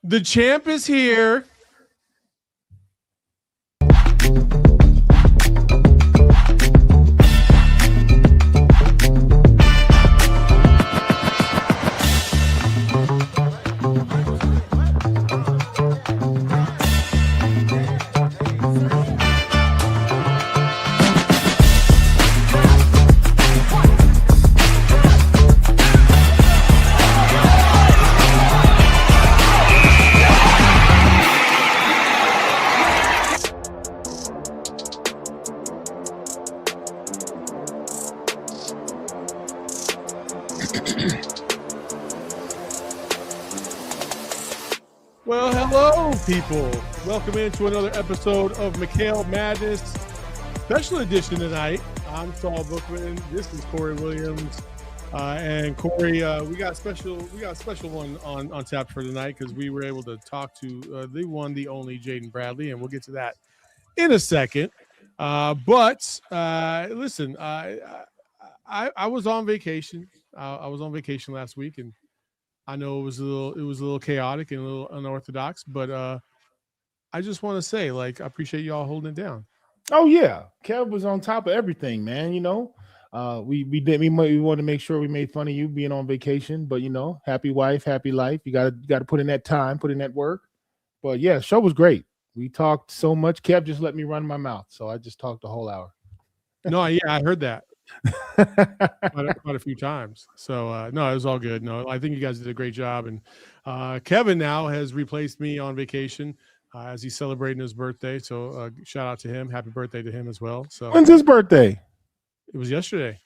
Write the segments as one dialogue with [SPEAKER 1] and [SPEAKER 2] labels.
[SPEAKER 1] The champ is here. Well, hello, people. Welcome into another episode of McHale Madness, special edition tonight. I'm Saul Bookman. This is Corey Williams, and Corey. We got a special one on tap for tonight because we were able to talk to the one, the only Jaden Bradley, and we'll get to that in a second. But listen, I was on vacation. I was on vacation last week, and I know it was a little chaotic and a little unorthodox, but I just want to say, I appreciate y'all holding it down.
[SPEAKER 2] Oh yeah, Kev was on top of everything, man. We wanted to make sure we made fun of you being on vacation, but happy wife, happy life. You got to put in that time, put in that work. But yeah, show was great. We talked so much. Kev just let me run my mouth, so I just talked the whole hour.
[SPEAKER 1] No, yeah, I heard that. quite a few times. So no, it was all good. No, I think you guys did a great job. And Kevin now has replaced me on vacation as he's celebrating his birthday. So shout out to him. Happy birthday to him as well. So
[SPEAKER 2] when's his birthday?
[SPEAKER 1] It was yesterday.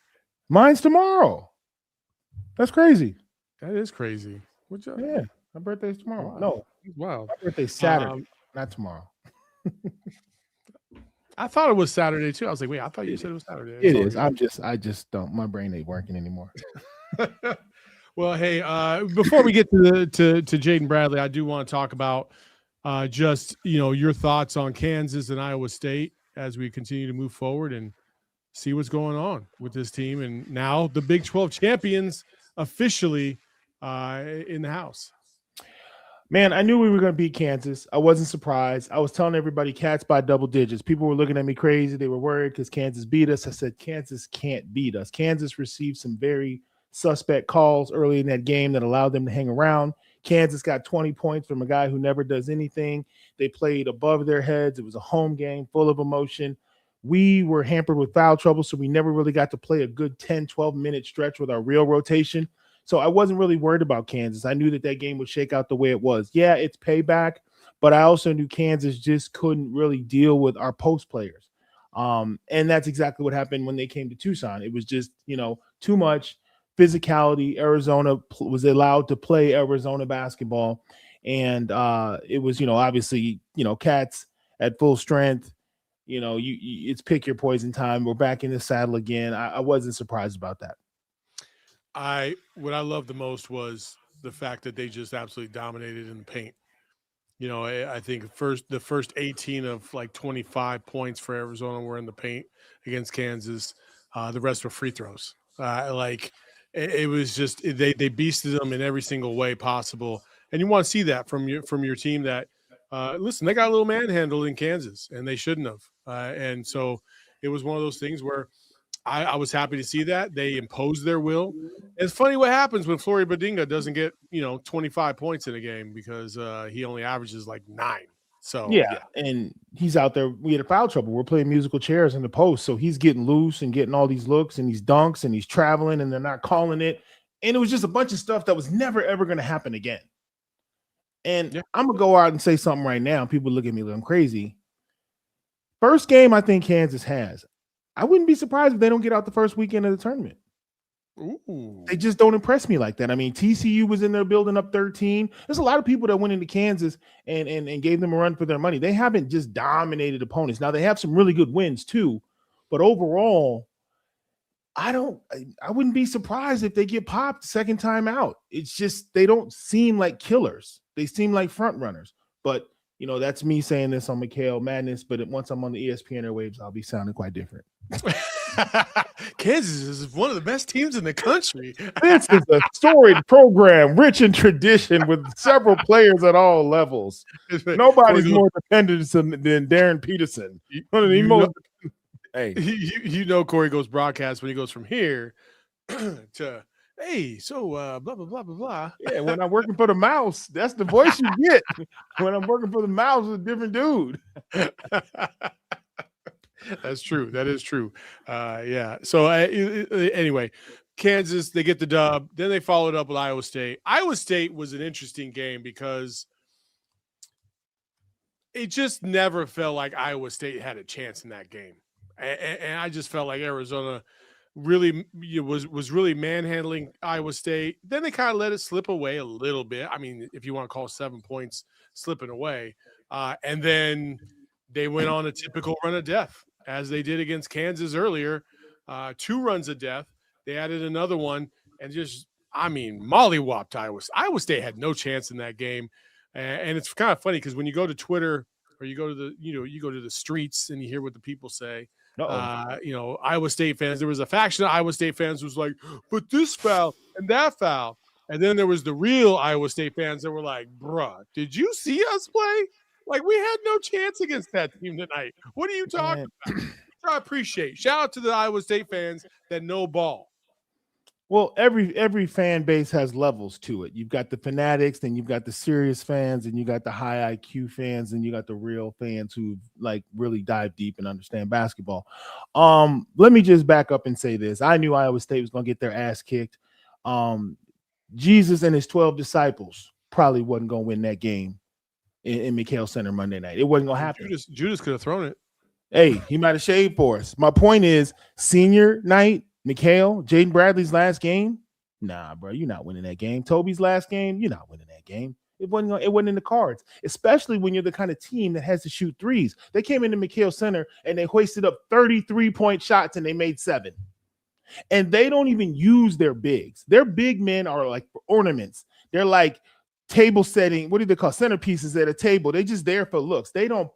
[SPEAKER 2] Mine's tomorrow. That's crazy.
[SPEAKER 1] That is crazy.
[SPEAKER 2] Yeah, my birthday's tomorrow.
[SPEAKER 1] Wow.
[SPEAKER 2] No,
[SPEAKER 1] wow.
[SPEAKER 2] My birthday's Saturday, not tomorrow.
[SPEAKER 1] I thought it was Saturday too. I was like, wait, I thought you said it was Saturday.
[SPEAKER 2] It is. I just don't. My brain ain't working anymore.
[SPEAKER 1] Well, hey, before we get to Jaden Bradley, I do want to talk about just your thoughts on Kansas and Iowa State as we continue to move forward and see what's going on with this team. And now the Big 12 champions officially in the house.
[SPEAKER 2] Man, I knew we were going to beat Kansas. I wasn't surprised. I was telling everybody Cats by double digits. People were looking at me crazy. They were worried because Kansas beat us. I said, Kansas can't beat us. Kansas received some very suspect calls early in that game that allowed them to hang around. Kansas got 20 points from a guy who never does anything. They played above their heads. It was a home game full of emotion. We were hampered with foul trouble, so we never really got to play a good 10, 12-minute stretch with our real rotation. So I wasn't really worried about Kansas. I knew that game would shake out the way it was. Yeah, it's payback, but I also knew Kansas just couldn't really deal with our post players. And that's exactly what happened when they came to Tucson. It was just, too much physicality. Arizona was allowed to play Arizona basketball. And it was, obviously, Cats at full strength. It's pick your poison time. We're back in the saddle again. I wasn't surprised about that.
[SPEAKER 1] What I loved the most was the fact that they just absolutely dominated in the paint. I think the first 18 of 25 points for Arizona were in the paint against Kansas. The rest were free throws. It was just they beasted them in every single way possible. And you want to see that from your team that listen, they got a little manhandled in Kansas and they shouldn't have. And so it was one of those things where I was happy to see that they imposed their will. It's funny what happens when Flory Badinga doesn't get 25 points in a game because he only averages 9. So
[SPEAKER 2] yeah, and he's out there. We had foul trouble. We're playing musical chairs in the post, so he's getting loose and getting all these looks and these dunks, and he's traveling, and they're not calling it. And it was just a bunch of stuff that was never ever going to happen again. And I'm gonna go out and say something right now. People look at me like I'm crazy. First game I think Kansas has. I wouldn't be surprised if they don't get out the first weekend of the tournament.
[SPEAKER 1] Ooh.
[SPEAKER 2] They just don't impress me like that. I mean, TCU was in there building up 13. There's a lot of people that went into Kansas and gave them a run for their money. They haven't just dominated opponents. Now, they have some really good wins too. But overall, I wouldn't be surprised if they get popped second time out. It's just they don't seem like killers. They seem like front runners. But that's me saying this on McHale Madness, but once I'm on the ESPN airwaves, I'll be sounding quite different.
[SPEAKER 1] Kansas is one of the best teams in the country.
[SPEAKER 2] This is a storied program, rich in tradition, with several players at all levels. Nobody's more dependent than Darren Peterson. One of the most. Hey,
[SPEAKER 1] you know, Corey goes broadcast when he goes from here to hey, so blah blah blah blah blah.
[SPEAKER 2] Yeah, when I'm working for the mouse, that's the voice you get. When I'm working for the mouse, it's a different dude.
[SPEAKER 1] That's true. That is true. Yeah. So anyway, Kansas, they get the dub. Then they followed up with Iowa State. Iowa State was an interesting game because it just never felt like Iowa State had a chance in that game. And I just felt like Arizona really was really manhandling Iowa State. Then they kind of let it slip away a little bit. I mean, if you want to call 7 points slipping away. And then they went on a typical run of death, as they did against Kansas earlier. 2 runs of death. They added another one and just, I mean, mollywopped Iowa. Iowa State had no chance in that game. And it's kind of funny because when you go to Twitter or you go to you go to the streets and you hear what the people say, Iowa State fans, there was a faction of Iowa State fans who was like, but this foul and that foul. And then there was the real Iowa State fans that were like, bruh, did you see us play? Like, we had no chance against that team tonight. What are you talking about? I appreciate. Shout out to the Iowa State fans that know ball.
[SPEAKER 2] Well, every fan base has levels to it. You've got the fanatics, then you've got the serious fans, and you got the high IQ fans, and you got the real fans who like really dive deep and understand basketball. Let me just back up and say this. I knew Iowa State was going to get their ass kicked. Jesus and his 12 disciples probably wasn't going to win that game in McHale Center Monday night. It wasn't going to happen.
[SPEAKER 1] Judas could have thrown it.
[SPEAKER 2] Hey, he might have shaved for us. My point is, senior night, McHale, Jaden Bradley's last game, nah, bro, you're not winning that game. Toby's last game, you're not winning that game. It wasn't in the cards, especially when you're the kind of team that has to shoot threes. They came into McHale Center and they hoisted up 33-point shots and they made 7. And they don't even use their bigs. Their big men are like ornaments. They're like table setting. What do they call centerpieces at a table? They're just there for looks. They don't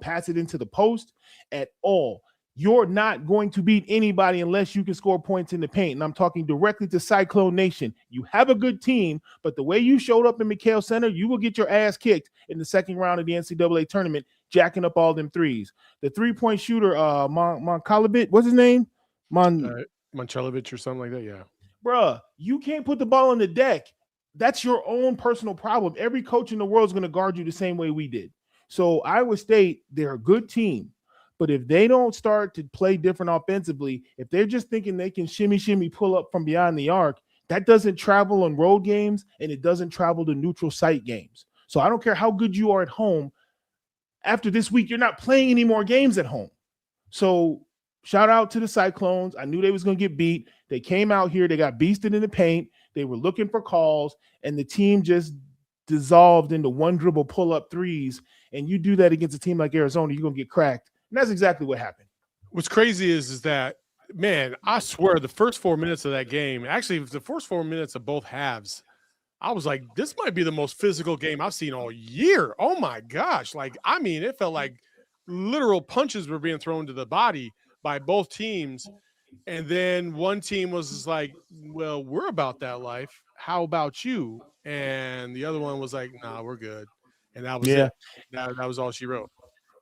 [SPEAKER 2] pass it into the post at all. You're not going to beat anybody unless you can score points in the paint. And I'm talking directly to Cyclone Nation. You have a good team, but the way you showed up in McHale Center, you will get your ass kicked in the second round of the NCAA tournament, jacking up all them threes. The 3-point shooter, Moncalavit, what's his name?
[SPEAKER 1] Monchelovich or something like that, yeah.
[SPEAKER 2] Bruh, you can't put the ball on the deck. That's your own personal problem. Every coach in the world is going to guard you the same way we did. So Iowa State, they're a good team. But if they don't start to play different offensively, if they're just thinking they can shimmy, pull up from behind the arc, that doesn't travel on road games and it doesn't travel to neutral site games. So I don't care how good you are at home. After this week, you're not playing any more games at home. So shout out to the Cyclones. I knew they was going to get beat. They came out here. They got beasted in the paint. They were looking for calls, and the team just dissolved into one dribble pull-up threes. And you do that against a team like Arizona, you're going to get cracked. And that's exactly what happened.
[SPEAKER 1] What's crazy is that, man, I swear the first 4 minutes of that game, actually the first 4 minutes of both halves, I was like, this might be the most physical game I've seen all year. Oh, my gosh. Like, I mean, it felt like literal punches were being thrown to the body by both teams. And then one team was just like, well, we're about that life. How about you? And the other one was like, nah, we're good. And that was it. That was all she wrote.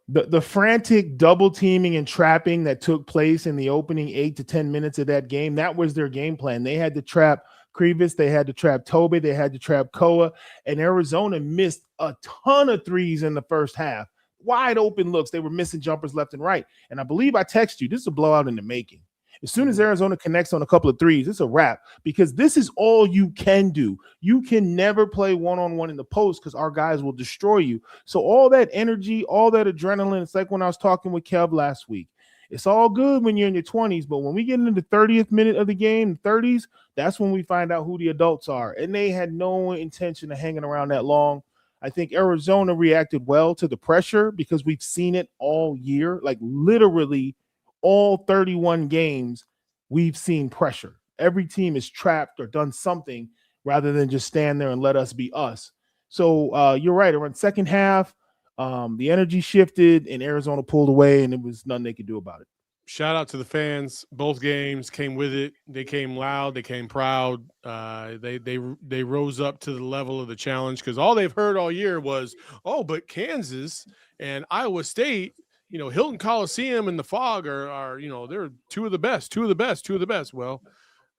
[SPEAKER 2] The frantic double teaming and trapping that took place in the opening 8 to 10 minutes of that game, that was their game plan. They had to trap Krivitz, they had to trap Toby, they had to trap Koa, and Arizona missed a ton of threes in the first half. Wide open looks. They were missing jumpers left and right. And I believe I texted you, this is a blowout in the making. As soon as Arizona connects on a couple of threes, it's a wrap because this is all you can do. You can never play one-on-one in the post because our guys will destroy you. So all that energy, all that adrenaline, it's like when I was talking with Kev last week. It's all good when you're in your 20s, but when we get into the 30th minute of the game, 30s, that's when we find out who the adults are. And they had no intention of hanging around that long. I think Arizona reacted well to the pressure because we've seen it all year, like literally all 31 games, we've seen pressure. Every team is trapped or done something rather than just stand there and let us be us. So you're right. Around second half, the energy shifted and Arizona pulled away, and it was nothing they could do about it.
[SPEAKER 1] shout out to the fans. Both games came with it. They came loud. They came proud. They rose up to the level of the challenge because all they've heard all year was, oh, but Kansas and Iowa State, Hilton Coliseum and the Fog are they're two of the best, two of the best, two of the best. Well,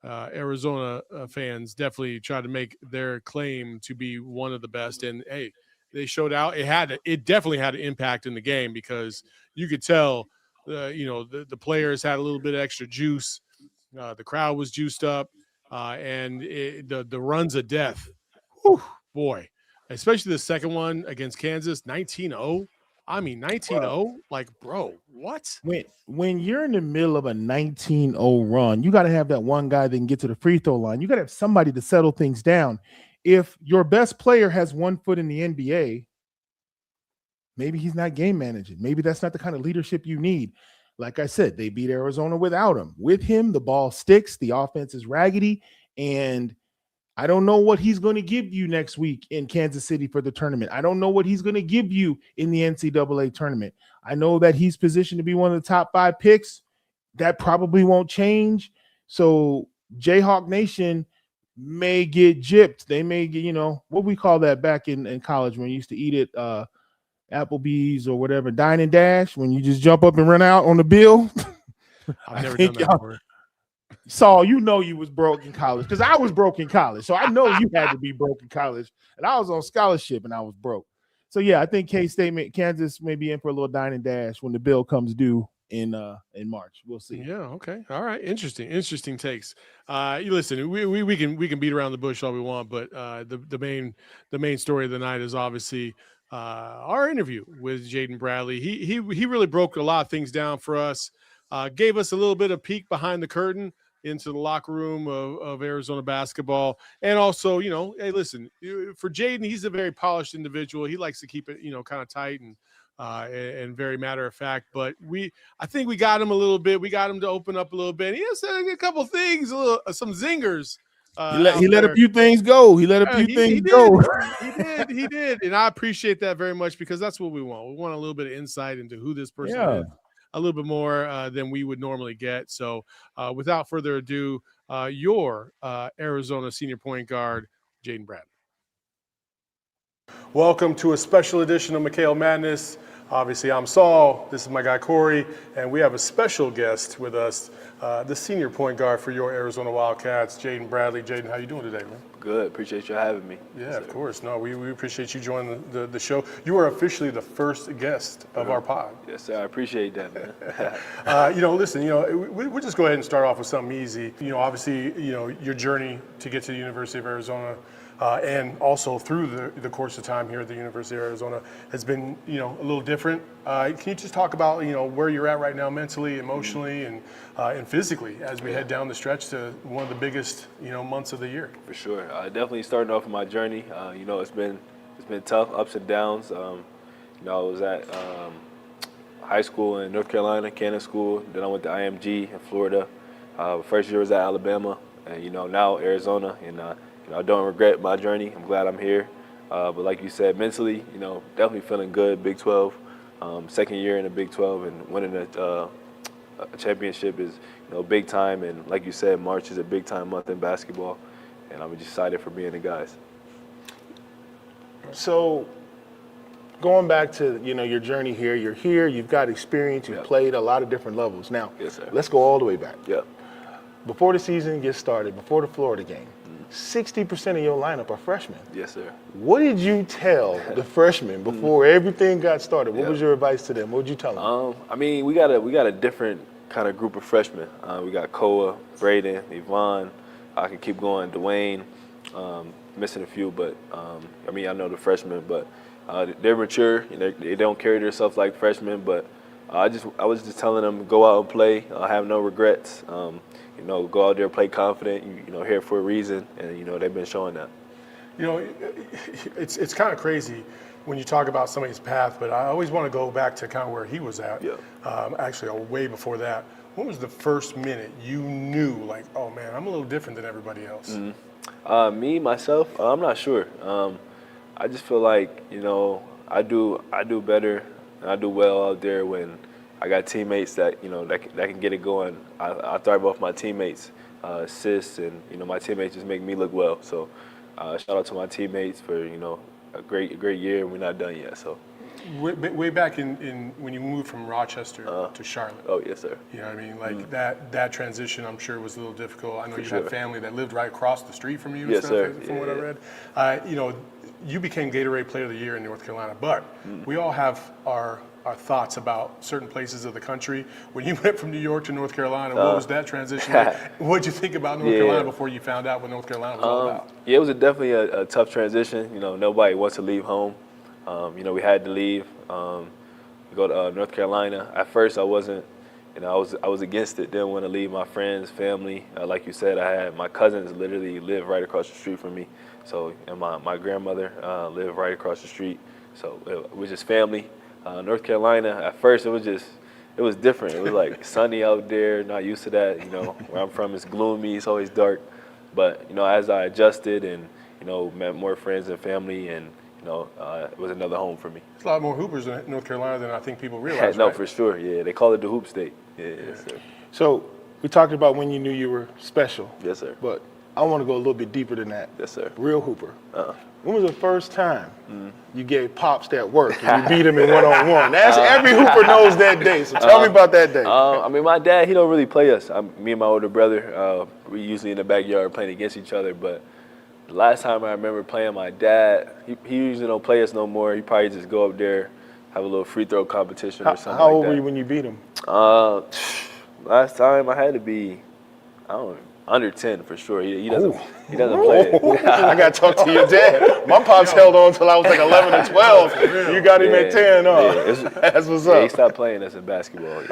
[SPEAKER 1] Arizona fans definitely try to make their claim to be one of the best, and hey, they showed out. It definitely had an impact in the game because you could tell the players had a little bit of extra juice. The crowd was juiced up, and the runs of death. Whew, boy, especially the second one against Kansas, 19-0. I mean, 19-0, like, bro, what?
[SPEAKER 2] When you're in the middle of a 19-0 run, you got to have that one guy that can get to the free throw line. You got to have somebody to settle things down. If your best player has one foot in the NBA, maybe he's not game managing. Maybe that's not the kind of leadership you need. Like I said, they beat Arizona without him. With him, the ball sticks, the offense is raggedy, and I don't know what he's going to give you next week in Kansas City for the tournament. I don't know what he's going to give you in the NCAA tournament. I know that he's positioned to be one of the top 5 picks. That probably won't change. So Jayhawk Nation may get gypped. They may get, what we call that back in college when you used to eat it, Applebee's or whatever, dine and dash, when you just jump up and run out on the bill.
[SPEAKER 1] I've never done that before.
[SPEAKER 2] Saul, you was broke in college because I was broke in college. So I know you had to be broke in college. And I was on scholarship and I was broke. So, yeah, I think Kansas may be in for a little dine and dash when the bill comes due in March. We'll see.
[SPEAKER 1] Yeah, okay. All right. Interesting takes. You listen, we can beat around the bush all we want, but the main story of the night is obviously our interview with Jaden Bradley. He really broke a lot of things down for us. Gave us a little bit of peek behind the curtain into the locker room of Arizona basketball. And also, hey, listen, for Jaden, he's a very polished individual. He likes to keep it, kind of tight and very matter of fact. But I think we got him a little bit. We got him to open up a little bit. He said a couple things, some zingers.
[SPEAKER 2] He let a few things go. He
[SPEAKER 1] did. And I appreciate that very much because that's what we want. We want a little bit of insight into who this person is. A little bit more than we would normally get. So without further ado, your Arizona senior point guard, Jaden Bradley. Welcome to a special edition of McHale Madness. Obviously, I'm Saul. This is my guy, Corey. And we have a special guest with us, the senior point guard for your Arizona Wildcats, Jaden Bradley. Jaden, how you doing today, man?
[SPEAKER 3] Good. Appreciate you having me.
[SPEAKER 1] Yeah, of course. No, we appreciate you joining the show. You are officially the first guest of our pod.
[SPEAKER 3] Yes, sir. I appreciate that, man.
[SPEAKER 1] Listen, we'll just go ahead and start off with something easy. Obviously, your journey to get to the University of Arizona and also through the course of time here at the University of Arizona has been, a little different. Can you just talk about, where you're at right now mentally, emotionally, and physically as we head down the stretch to one of the biggest, months of the year?
[SPEAKER 3] For sure. Definitely starting off my journey. It's been tough, ups and downs. I was at high school in North Carolina, Cannon School. Then I went to IMG in Florida. First year was at Alabama, and now Arizona. And I don't regret my journey. I'm glad I'm here. But like you said, mentally, definitely feeling good. Big 12, second year in the Big 12, and winning a championship is, big time. And like you said, March is a big time month in basketball, and I'm just excited for being the guys.
[SPEAKER 2] So, going back to your journey here, you're here. You've got experience. You've played a lot of different levels. Now,
[SPEAKER 3] yes, sir.
[SPEAKER 2] Let's go all the way back.
[SPEAKER 3] Yeah.
[SPEAKER 2] Before the season gets started, before the Florida game, 60% of your lineup are freshmen.
[SPEAKER 3] Yes, sir.
[SPEAKER 2] What did you tell the freshmen before everything got started? What was your advice to them? What would you tell them?
[SPEAKER 3] We got a different kind of group of freshmen. We got Koa, Braden, Yvonne. I can keep going. Dwayne, missing a few, but I know the freshmen, but they're mature. They don't carry themselves like freshmen, but I was just telling them go out and play. Have no regrets. Go out there, play confident. Here for a reason, and they've been showing that.
[SPEAKER 1] It's kind of crazy when you talk about somebody's path, but I always want to go back to kind of where he was at.
[SPEAKER 3] Yeah.
[SPEAKER 1] Actually, way before that. When was the first minute you knew, like, oh man, I'm a little different than everybody else?
[SPEAKER 3] Mm-hmm. Me myself, I'm not sure. I just feel like I do better and I do well out there when I got teammates that that can get it going. I thrive off my teammates, assists, and my teammates just make me look well. So shout out to my teammates for a great year. We're not done yet. So
[SPEAKER 1] way back in when you moved from Rochester to Charlotte.
[SPEAKER 3] oh yes, sir.
[SPEAKER 1] You know what I mean? Like that transition, I'm sure was a little difficult. I know you
[SPEAKER 3] sure.
[SPEAKER 1] had family that lived right across the street from you.
[SPEAKER 3] Yes,
[SPEAKER 1] and
[SPEAKER 3] sir.
[SPEAKER 1] stuff, from what I read. You became Gatorade Player of the Year in North Carolina, but we all have our thoughts about certain places of the country. When you went from New York to North Carolina, what was that transition like? What did you think about North Carolina before you found out what North Carolina was all about?
[SPEAKER 3] Yeah, it was definitely a tough transition. Nobody wants to leave home. We had to leave, go to North Carolina. At first, I wasn't. I was against it. Didn't want to leave my friends, family. Like you said, I had my cousins literally live right across the street from me. So, and my grandmother lived right across the street. So it was just family. North Carolina, at first, it was different. It was like sunny out there. Not used to that. Where I'm from, it's gloomy. It's always dark. But as I adjusted and met more friends and family, and it was another home for me.
[SPEAKER 1] There's a lot more hoopers in North Carolina than I think people realize.
[SPEAKER 3] No,
[SPEAKER 1] right?
[SPEAKER 3] for sure. Yeah, they call it the Hoop State. Yeah. Yes, sir.
[SPEAKER 2] So we talked about when you knew you were special.
[SPEAKER 3] Yes, sir.
[SPEAKER 2] But I want to go a little bit deeper than that.
[SPEAKER 3] Yes, sir.
[SPEAKER 2] Real hooper. When was the first time you gave Pops that work and you beat him in one-on-one? That's every hooper knows that day. So tell me about that day.
[SPEAKER 3] My dad, he don't really play us. Me and my older brother, we usually in the backyard playing against each other. But the last time I remember playing my dad, he usually don't play us no more. He probably just go up there, have a little free throw competition or something like that.
[SPEAKER 2] How old were you when you beat him?
[SPEAKER 3] Last time I had to be, I don't know, under 10 for sure. He doesn't play it.
[SPEAKER 2] I got to talk to your dad. My Pops held on until I was like 11 or 12. You got him at 10. That's what's up.
[SPEAKER 3] He stopped playing us in basketball.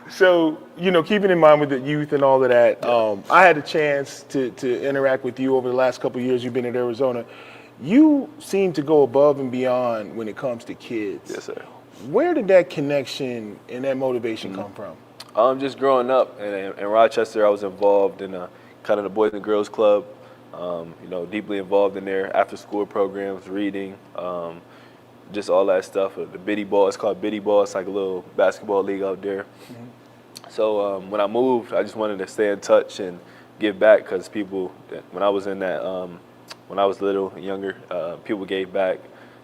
[SPEAKER 2] So, keeping in mind with the youth and all of that, I had a chance to interact with you over the last couple of years you've been at Arizona. You seem to go above and beyond when it comes to kids.
[SPEAKER 3] Yes, sir.
[SPEAKER 2] Where did that connection and that motivation come from?
[SPEAKER 3] Just growing up in Rochester, I was involved in kind of the Boys and Girls Club, deeply involved in their after-school programs, reading, just all that stuff. The Biddy Ball, it's called Biddy Ball. It's like a little basketball league out there. So when I moved, I just wanted to stay in touch and give back because people, when I was in that, when I was little, younger, people gave back.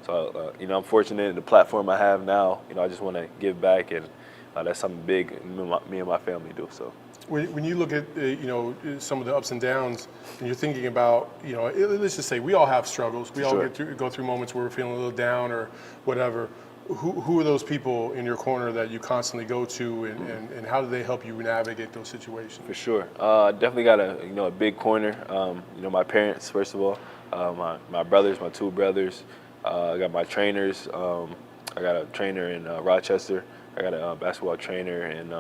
[SPEAKER 3] So, I'm fortunate in the platform I have now. I just want to give back, and that's something big me and my family do. So.
[SPEAKER 1] When you look at some of the ups and downs, and you're thinking about let's just say we all have struggles. We all go through moments where we're feeling a little down or whatever. Who are those people in your corner that you constantly go to, and how do they help you navigate those situations?
[SPEAKER 3] For sure, definitely got a big corner. My parents first of all, my brothers, my two brothers. I got my trainers. I got a trainer in Rochester. I got a basketball trainer in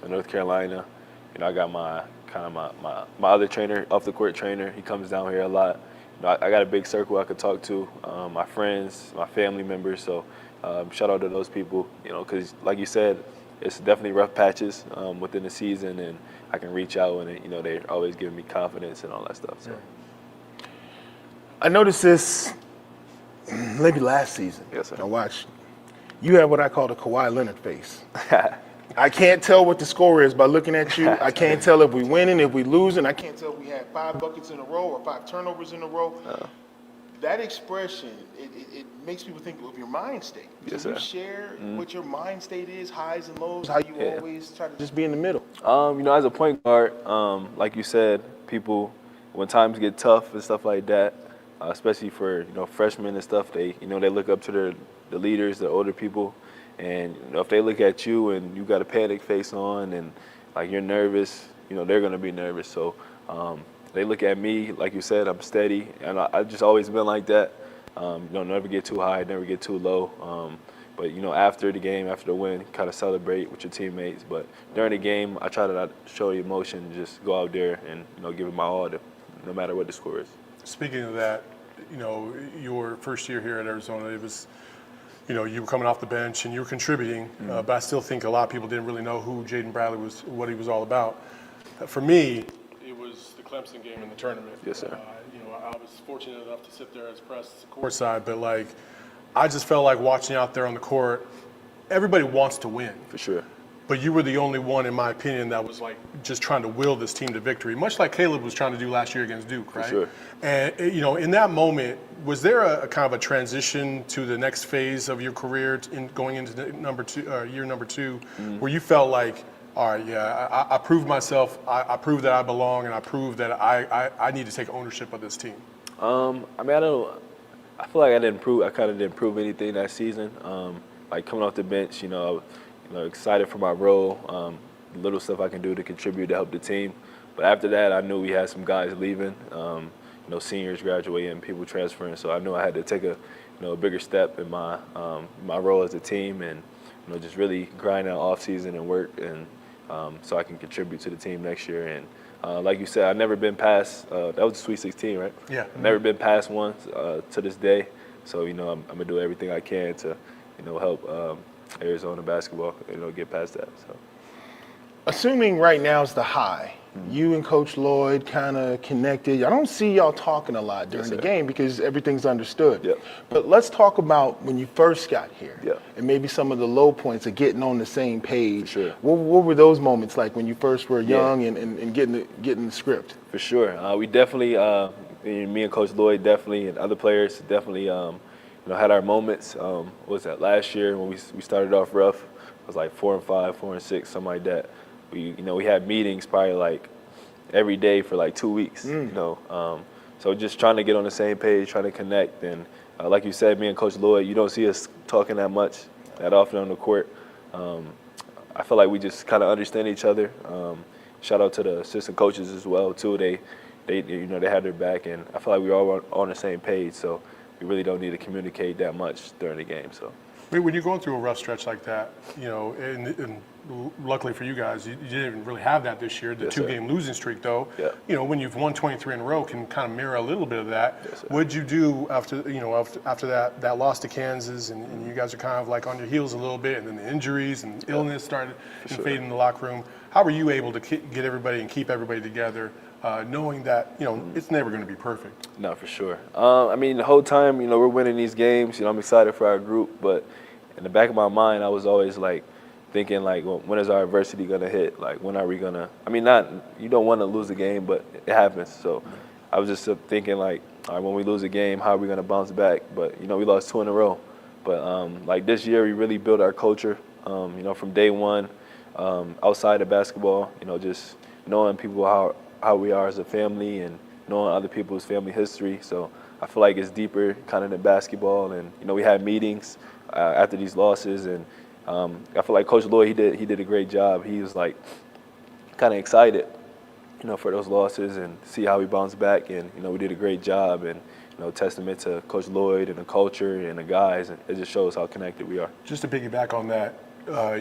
[SPEAKER 3] North Carolina. I got my other trainer, off the court trainer. He comes down here a lot. I got a big circle I could talk to, my friends, my family members. So shout out to those people, because like you said, it's definitely rough patches within the season, and I can reach out and they're always giving me confidence and all that stuff. So
[SPEAKER 2] I noticed this maybe last season.
[SPEAKER 3] Yes, sir.
[SPEAKER 2] I watched. You have what I call the Kawhi Leonard face. I can't tell what the score is by looking at you. I can't tell if we winning, if we losing. I can't tell if we had 5 buckets in a row or 5 turnovers in a row. That expression, it makes people think of your mind state.
[SPEAKER 3] Yes,
[SPEAKER 2] Can you share what your mind state is, highs and lows, how you always try to just be in the middle?
[SPEAKER 3] As a point guard, like you said, people, when times get tough and stuff like that, especially for freshmen and stuff, they they look up to the leaders, the older people. And if they look at you and you got a panic face on and like you're nervous, they're gonna be nervous. So they look at me, like you said, I'm steady, and I've just always been like that. Never get too high, never get too low. But after the game, after the win, kind of celebrate with your teammates. But during the game, I try to not show emotion, just go out there and give it my all, no matter what the score is.
[SPEAKER 1] Speaking of that, your first year here at Arizona, it was. You were coming off the bench and you were contributing, but I still think a lot of people didn't really know who Jaden Bradley was, what he was all about. For me, it was the Clemson game in the tournament.
[SPEAKER 3] Yes, sir.
[SPEAKER 1] I was fortunate enough to sit there as press courtside, but I just felt like watching you out there on the court, everybody wants to win.
[SPEAKER 3] For sure.
[SPEAKER 1] But you were the only one, in my opinion, that was like just trying to will this team to victory, much like Caleb was trying to do last year against Duke, right?
[SPEAKER 3] For sure.
[SPEAKER 1] And in that moment, was there a kind of a transition to the next phase of your career in going into year number two, where you felt like, all right, yeah, I proved myself, I proved that I belong, and I proved that I need to take ownership of this team?
[SPEAKER 3] I feel like I kind of didn't prove anything that season. Like coming off the bench, excited for my role, little stuff I can do to contribute to help the team. But after that, I knew we had some guys leaving, seniors graduating, people transferring. So I knew I had to take a bigger step in my role as a team, and just really grind out off season and work, and so I can contribute to the team next year. And like you said, I've never been past. That was the Sweet 16, right?
[SPEAKER 1] Yeah.
[SPEAKER 3] Never been past one to this day. So I'm gonna do everything I can to help Arizona basketball, get past that. So,
[SPEAKER 2] assuming right now is the high, you and Coach Lloyd kind of connected. I don't see y'all talking a lot during the game because everything's understood.
[SPEAKER 3] Yep.
[SPEAKER 2] But let's talk about when you first got here,
[SPEAKER 3] Yep.
[SPEAKER 2] and maybe some of the low points of getting on the same page.
[SPEAKER 3] For sure.
[SPEAKER 2] What were those moments like when you first were young and getting the script?
[SPEAKER 3] For sure. We definitely, me and Coach Lloyd definitely, and other players definitely, had our moments. What was that, last year when we started off rough? It was like 4-5, 4-6, something like that. We had meetings probably like every day for like 2 weeks. So just trying to get on the same page, trying to connect, and like you said, me and Coach Lloyd, you don't see us talking that often on the court. I feel like we just kind of understand each other. Shout out to the assistant coaches as well too. They had their back, and I feel like we all on the same page. So we really don't need to communicate that much during the game. So.
[SPEAKER 1] When you're going through a rough stretch like that, and luckily for you guys, you didn't really have that this year. The two-game losing streak, though, when you've won 23 in a row, can kind of mirror a little bit of that. What'd you do after that loss to Kansas, and you guys are kind of like on your heels a little bit, and then the injuries and illness started fading in the locker room? How were you able to get everybody and keep everybody together, knowing that it's never going to be perfect?
[SPEAKER 3] No, for sure. The whole time, we're winning these games. I'm excited for our group, but in the back of my mind, I was always like thinking like, well, when is our adversity gonna hit? Like, when are we gonna? You don't want to lose a game, but it happens. So I was just thinking like, all right, when we lose a game, how are we gonna bounce back? But we lost 2 in a row. But like this year, we really built our culture. From day one, outside of basketball, just knowing people how we are as a family, and knowing other people's family history. So I feel like it's deeper kind of than basketball. And we had meetings after these losses, and I feel like Coach Lloyd, he did a great job. He was like kind of excited, for those losses, and see how we bounced back. And we did a great job, and testament to Coach Lloyd and the culture and the guys. And it just shows how connected we are.
[SPEAKER 1] Just to piggyback on that,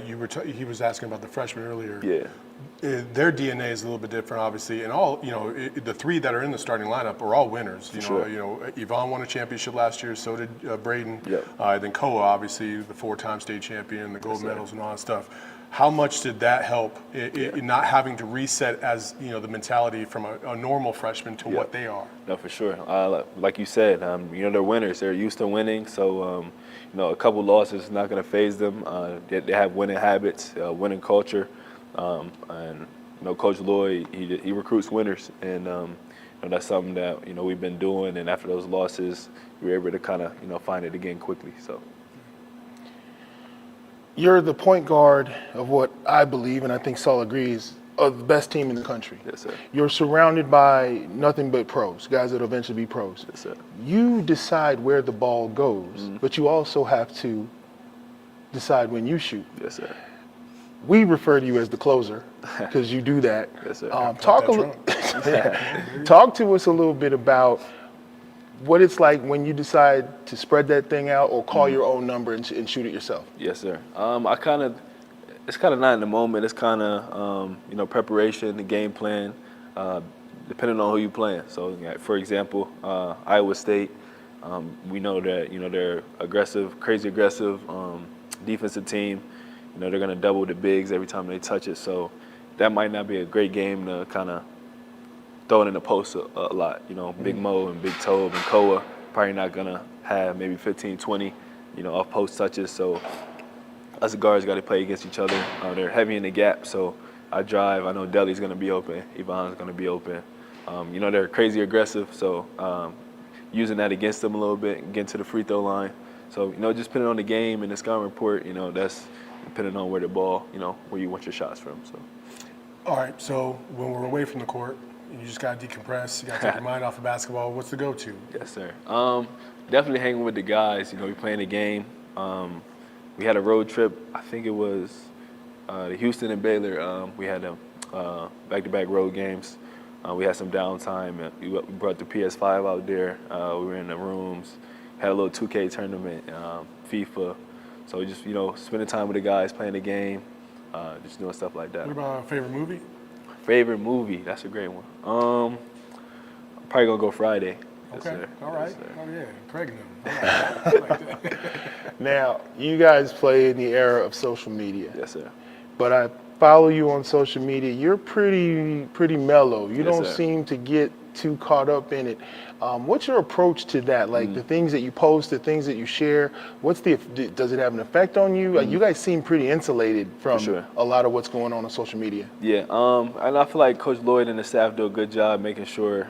[SPEAKER 1] he was asking about the freshmen earlier.
[SPEAKER 3] Yeah.
[SPEAKER 1] Their DNA is a little bit different, obviously, and all the 3 that are in the starting lineup are all winners. Yvonne won a championship last year, so did Braden.
[SPEAKER 3] Yep.
[SPEAKER 1] Then Koa, obviously, the 4-time state champion, the gold medals and all that stuff. How much did that help in not having to reset as the mentality from a normal freshman to what they are?
[SPEAKER 3] No, for sure. Like you said, they're winners. They're used to winning, so a couple losses is not going to faze them. They have winning habits, winning culture. And Coach Lloyd, he recruits winners, and that's something that we've been doing. And after those losses, we were able to kind of find it again quickly. So
[SPEAKER 2] you're the point guard of what I believe, and I think Saul agrees, of the best team in the country.
[SPEAKER 3] Yes, sir.
[SPEAKER 2] You're surrounded by nothing but pros, guys that will eventually be pros.
[SPEAKER 3] Yes, sir.
[SPEAKER 2] You decide where the ball goes, but you also have to decide when you shoot.
[SPEAKER 3] Yes, sir.
[SPEAKER 2] We refer to you as the closer because you do that.
[SPEAKER 3] Yes, sir.
[SPEAKER 2] Talk to us a little bit about what it's like when you decide to spread that thing out or call your own number and shoot it yourself.
[SPEAKER 3] Yes, sir. It's kind of not in the moment. It's kind of preparation, the game plan, depending on who you're playing. So, for example, Iowa State, we know that they're aggressive, crazy aggressive defensive team. They're going to double the bigs every time they touch it. So that might not be a great game to kind of throw it in the post a lot. Big Mo and Big Tobe and Koa probably not going to have maybe 15, 20, off post touches. So us guards got to play against each other. They're heavy in the gap, so I drive. I know Deli's going to be open. Yvonne's going to be open. They're crazy aggressive, so using that against them a little bit and getting to the free throw line. So, just depending on the game and the scouting report, that's depending on where the ball, where you want your shots from. So.
[SPEAKER 4] All right, so when we're away from the court, you just got to decompress. You got to take your mind off of basketball. What's the go-to?
[SPEAKER 3] Yes, sir. Definitely hanging with the guys. We playing the game. We had a road trip. I think it was the Houston and Baylor. We had them back-to-back road games. We had some downtime. We brought the PS5 out there. We were in the rooms. Had a little 2K tournament, FIFA. So just, spending time with the guys, playing the game, just doing stuff like that.
[SPEAKER 4] What about a favorite movie?
[SPEAKER 3] Favorite movie? That's a great one. I'm probably going to go Friday. Yes,
[SPEAKER 4] Okay,
[SPEAKER 3] sir.
[SPEAKER 4] all right.
[SPEAKER 3] Yes, sir.
[SPEAKER 4] Oh, yeah, pregnant. All right. I like that.
[SPEAKER 2] Now, you guys play in the era of social media,
[SPEAKER 3] Yes, sir.
[SPEAKER 2] but I follow you on social media. You're pretty mellow. You
[SPEAKER 3] Yes,
[SPEAKER 2] don't
[SPEAKER 3] sir.
[SPEAKER 2] seem to get too caught up in it. What's your approach to that? Like the things that you post, the things that you share, does it have an effect on you? You guys seem pretty insulated from
[SPEAKER 3] sure.
[SPEAKER 2] a lot of what's going on social media.
[SPEAKER 3] Yeah, and I feel like Coach Lloyd and the staff do a good job making sure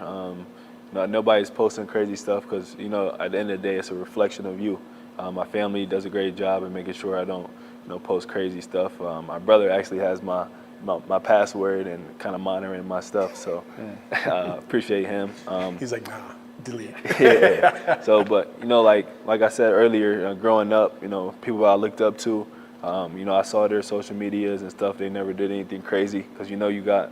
[SPEAKER 3] nobody's posting crazy stuff because, at the end of the day, it's a reflection of you. My family does a great job in making sure I don't, post crazy stuff. My brother actually has my password and kind of monitoring my stuff, so appreciate him.
[SPEAKER 4] He's like, nah, delete.
[SPEAKER 3] Yeah. So, but like I said earlier, growing up, people I looked up to, I saw their social medias and stuff. They never did anything crazy because you got,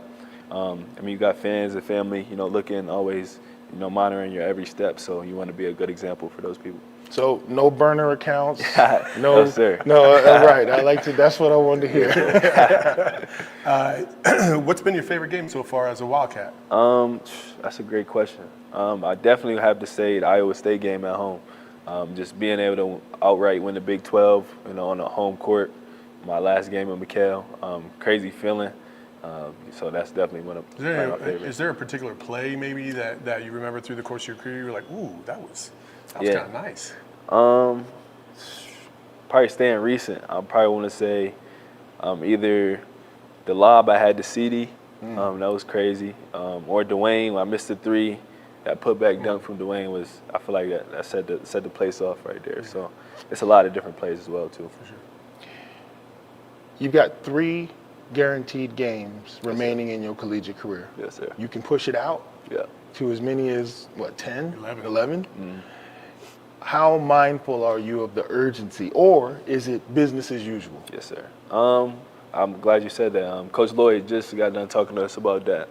[SPEAKER 3] you got fans and family, looking always, monitoring your every step. So you want to be a good example for those people.
[SPEAKER 2] So no burner accounts.
[SPEAKER 3] No, sir.
[SPEAKER 2] No, right. I like to. That's what I wanted to hear.
[SPEAKER 4] What's been your favorite game so far as a Wildcat?
[SPEAKER 3] That's a great question. I definitely have to say the Iowa State game at home. Just being able to outright win the Big 12, on the home court. My last game in McHale, crazy feeling. So that's definitely one of my favorites.
[SPEAKER 4] Is there a particular play maybe that you remember through the course of your career? You're like, ooh, that was
[SPEAKER 3] Yeah.
[SPEAKER 4] kind of nice.
[SPEAKER 3] Probably staying recent. I probably want to say either the lob I had to CD, that was crazy, or Dwayne when I missed the three. That putback dunk from Dwayne was, I feel like that set the place off right there. So it's a lot of different plays as well too.
[SPEAKER 4] For sure.
[SPEAKER 2] You've got 3 guaranteed games remaining in your collegiate career.
[SPEAKER 3] Yes, sir.
[SPEAKER 2] You can push it out
[SPEAKER 3] Yeah.
[SPEAKER 2] to as many as, 10?
[SPEAKER 4] 11.
[SPEAKER 2] How mindful are you of the urgency, or is it business as usual?
[SPEAKER 3] Yes, sir. I'm glad you said that. Coach Lloyd just got done talking to us about that.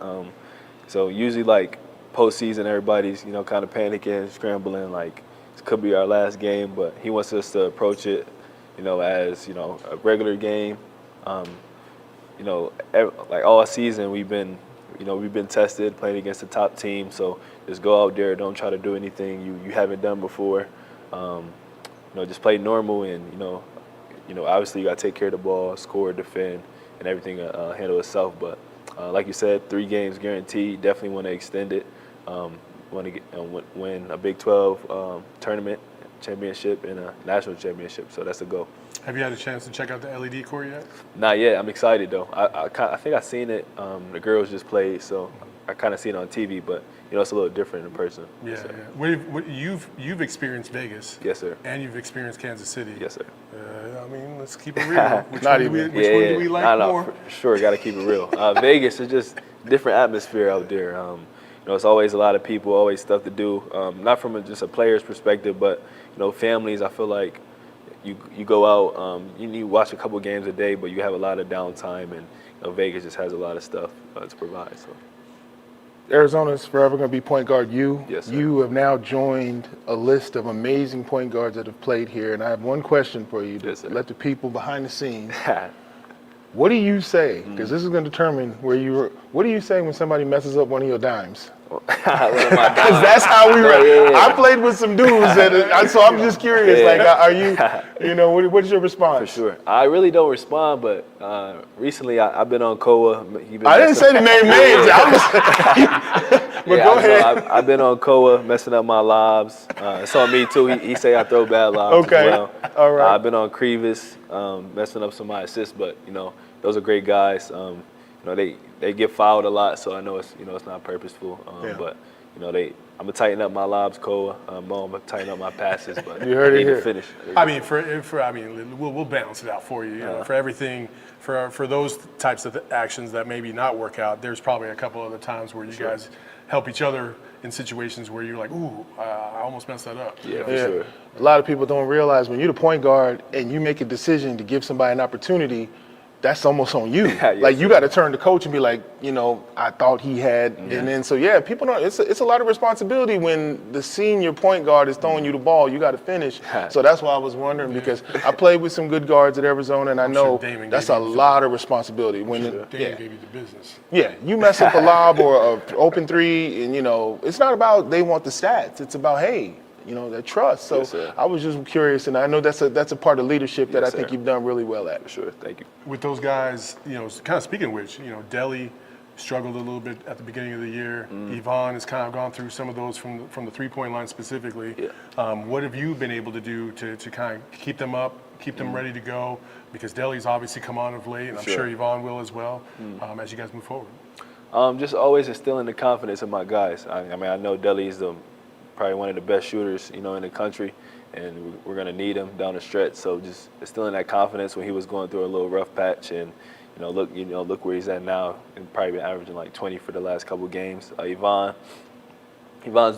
[SPEAKER 3] So usually, like postseason, everybody's kind of panicking, scrambling, like this could be our last game. But he wants us to approach it, as a regular game. Like all season we've been tested, playing against the top team. So just go out there, don't try to do anything you haven't done before. Just play normal, and obviously you got to take care of the ball, score, defend, and everything handle itself. But like you said, 3 games guaranteed. Definitely want to extend it. Want to win a Big 12 tournament championship and a national championship. So that's the goal.
[SPEAKER 4] Have you had a chance to check out the LED court yet?
[SPEAKER 3] Not yet. I'm excited though. I think I've seen it. The girls just played, so I kind of seen it on TV, but it's a little different in person.
[SPEAKER 4] Yeah,
[SPEAKER 3] so.
[SPEAKER 4] yeah. You've experienced Vegas.
[SPEAKER 3] Yes, sir.
[SPEAKER 4] And you've experienced Kansas City.
[SPEAKER 3] Yes, sir.
[SPEAKER 4] Let's keep it real. Which
[SPEAKER 2] Not
[SPEAKER 4] one
[SPEAKER 2] even.
[SPEAKER 4] do we like more?
[SPEAKER 3] For sure, got to keep it real. Vegas is just different atmosphere out there. It's always a lot of people, always stuff to do. Not from just a player's perspective, but families. I feel like you go out, you watch a couple games a day, but you have a lot of downtime, and Vegas just has a lot of stuff to provide. So.
[SPEAKER 2] Arizona's forever going to be point guard you.
[SPEAKER 3] Yes, sir.
[SPEAKER 2] You have now joined a list of amazing point guards that have played here, and I have one question for you to
[SPEAKER 3] Yes, sir.
[SPEAKER 2] let the people behind the scenes. What do you say? Because this is going to determine where you are. What do you say when somebody messes up one of your dimes? Because that's how we run.
[SPEAKER 3] Yeah.
[SPEAKER 2] I played with some dudes, so I'm just curious.
[SPEAKER 3] Yeah.
[SPEAKER 2] Like, are you? What's your response?
[SPEAKER 3] For sure. I really don't respond, but recently I've been on Koa.
[SPEAKER 2] I didn't say the name names.
[SPEAKER 4] But go ahead.
[SPEAKER 3] I've been on Koa messing up my lobs. It's on me too. He say I throw bad lobs
[SPEAKER 2] Okay.
[SPEAKER 3] as well.
[SPEAKER 2] All right.
[SPEAKER 3] I've been on Crevis messing up some of my assists, but those are great guys. They get fouled a lot, so I know it's it's not purposeful. But I'm gonna tighten up my lobs, Koa. I'm gonna tighten up my passes, but
[SPEAKER 2] You heard
[SPEAKER 3] I
[SPEAKER 2] it
[SPEAKER 3] need
[SPEAKER 2] here.
[SPEAKER 3] to finish.
[SPEAKER 4] We'll balance it out for you. For everything, for those types of actions that maybe not work out, there's probably a couple other times where you guys help each other in situations where you're like, ooh, I almost messed that up.
[SPEAKER 3] Yeah, for sure.
[SPEAKER 2] A lot of people don't realize when you're the point guard and you make a decision to give somebody an opportunity, that's almost on you. Like you got to turn to coach and be like, I thought he had, and then people don't. It's a lot of responsibility when the senior point guard is throwing you the ball. You got to finish. So that's why I was wondering because I played with some good guards at Arizona, and I know that's a lot of responsibility. When
[SPEAKER 4] Damon gave you the business.
[SPEAKER 2] Yeah, you mess up a lob or an open three, and it's not about they want the stats. It's about that trust. So I was just curious, and I know that's a part of leadership that I think you've done really well at.
[SPEAKER 3] For sure, thank you.
[SPEAKER 4] With those guys, kind of speaking of which, Delhi struggled a little bit at the beginning of the year. Yvonne has kind of gone through some of those from the three-point line specifically.
[SPEAKER 3] Yeah.
[SPEAKER 4] What have you been able to do to kind of keep them up, keep them ready to go? Because Delhi's obviously come on of late, and I'm sure Yvonne will as well as you guys move forward.
[SPEAKER 3] Just always instilling the confidence in my guys. I know Delhi's probably one of the best shooters, in the country, and we're gonna need him down the stretch. So just instilling that confidence when he was going through a little rough patch, and look where he's at now, and probably been averaging like 20 for the last couple games. Yvonne's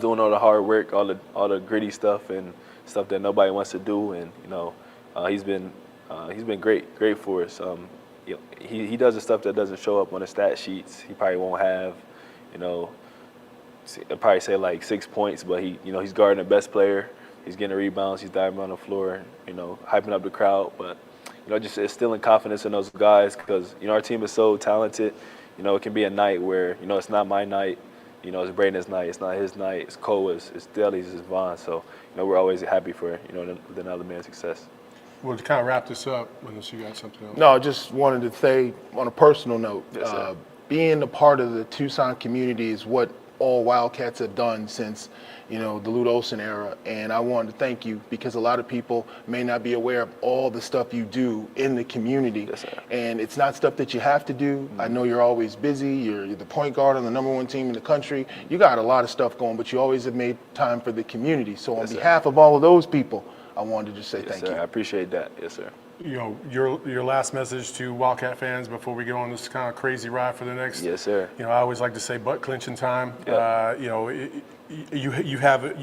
[SPEAKER 3] doing all the hard work, all the gritty stuff and stuff that nobody wants to do, and he's been great for us. He does the stuff that doesn't show up on the stat sheets. He probably won't have, I'd probably say like 6 points, but he's guarding the best player. He's getting the rebounds. He's diving on the floor, hyping up the crowd. But just instilling confidence in those guys because our team is so talented. It can be a night where it's not my night. It's Braden's night. It's not his night. It's Koa's. It's Deli's. It's Vaughn's. So we're always happy for another man's success.
[SPEAKER 4] Well, to kind of wrap this up, unless you got something else.
[SPEAKER 2] No, I just wanted to say on a personal note,
[SPEAKER 3] Yes,
[SPEAKER 2] being a part of the Tucson community is what all Wildcats have done since, the Lute Olson era. And I wanted to thank you because a lot of people may not be aware of all the stuff you do in the community.
[SPEAKER 3] Yes, sir.
[SPEAKER 2] And it's not stuff that you have to do. I know you're always busy. You're the point guard on the #1 team in the country. You got a lot of stuff going, but you always have made time for the community. So on behalf of all of those people, I wanted to just say thank you.
[SPEAKER 3] I appreciate that. Yes, sir.
[SPEAKER 4] Your last message to Wildcat fans before we go on this kind of crazy ride for the next.
[SPEAKER 3] Yes, sir.
[SPEAKER 4] I always like to say butt clinching time.
[SPEAKER 3] Yep.
[SPEAKER 4] You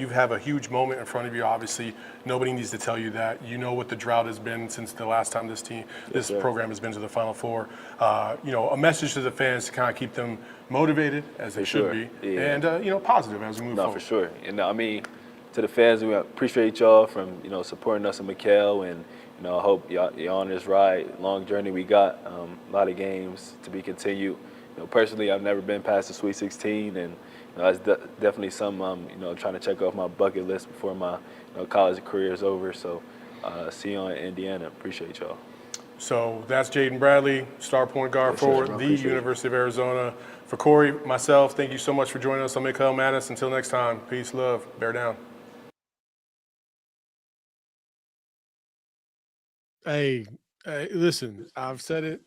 [SPEAKER 4] have a huge moment in front of you. Obviously, nobody needs to tell you that. You know what the drought has been since the last time this program has been to the Final Four. A message to the fans to kind of keep them motivated as they should be, and positive as we move forward.
[SPEAKER 3] No, for sure. And to the fans, we appreciate y'all from supporting us in McHale, and I hope y'all on this ride, long journey we got. A lot of games to be continued. Personally, I've never been past the Sweet 16, and that's definitely something I'm trying to check off my bucket list before my college career is over. So see you in Indiana. Appreciate y'all.
[SPEAKER 4] So that's Jaden Bradley, star point guard for the University of Arizona. For Corey, myself, thank you so much for joining us on McHale Madness. Until next time, peace, love, bear down. Hey, listen, I've said it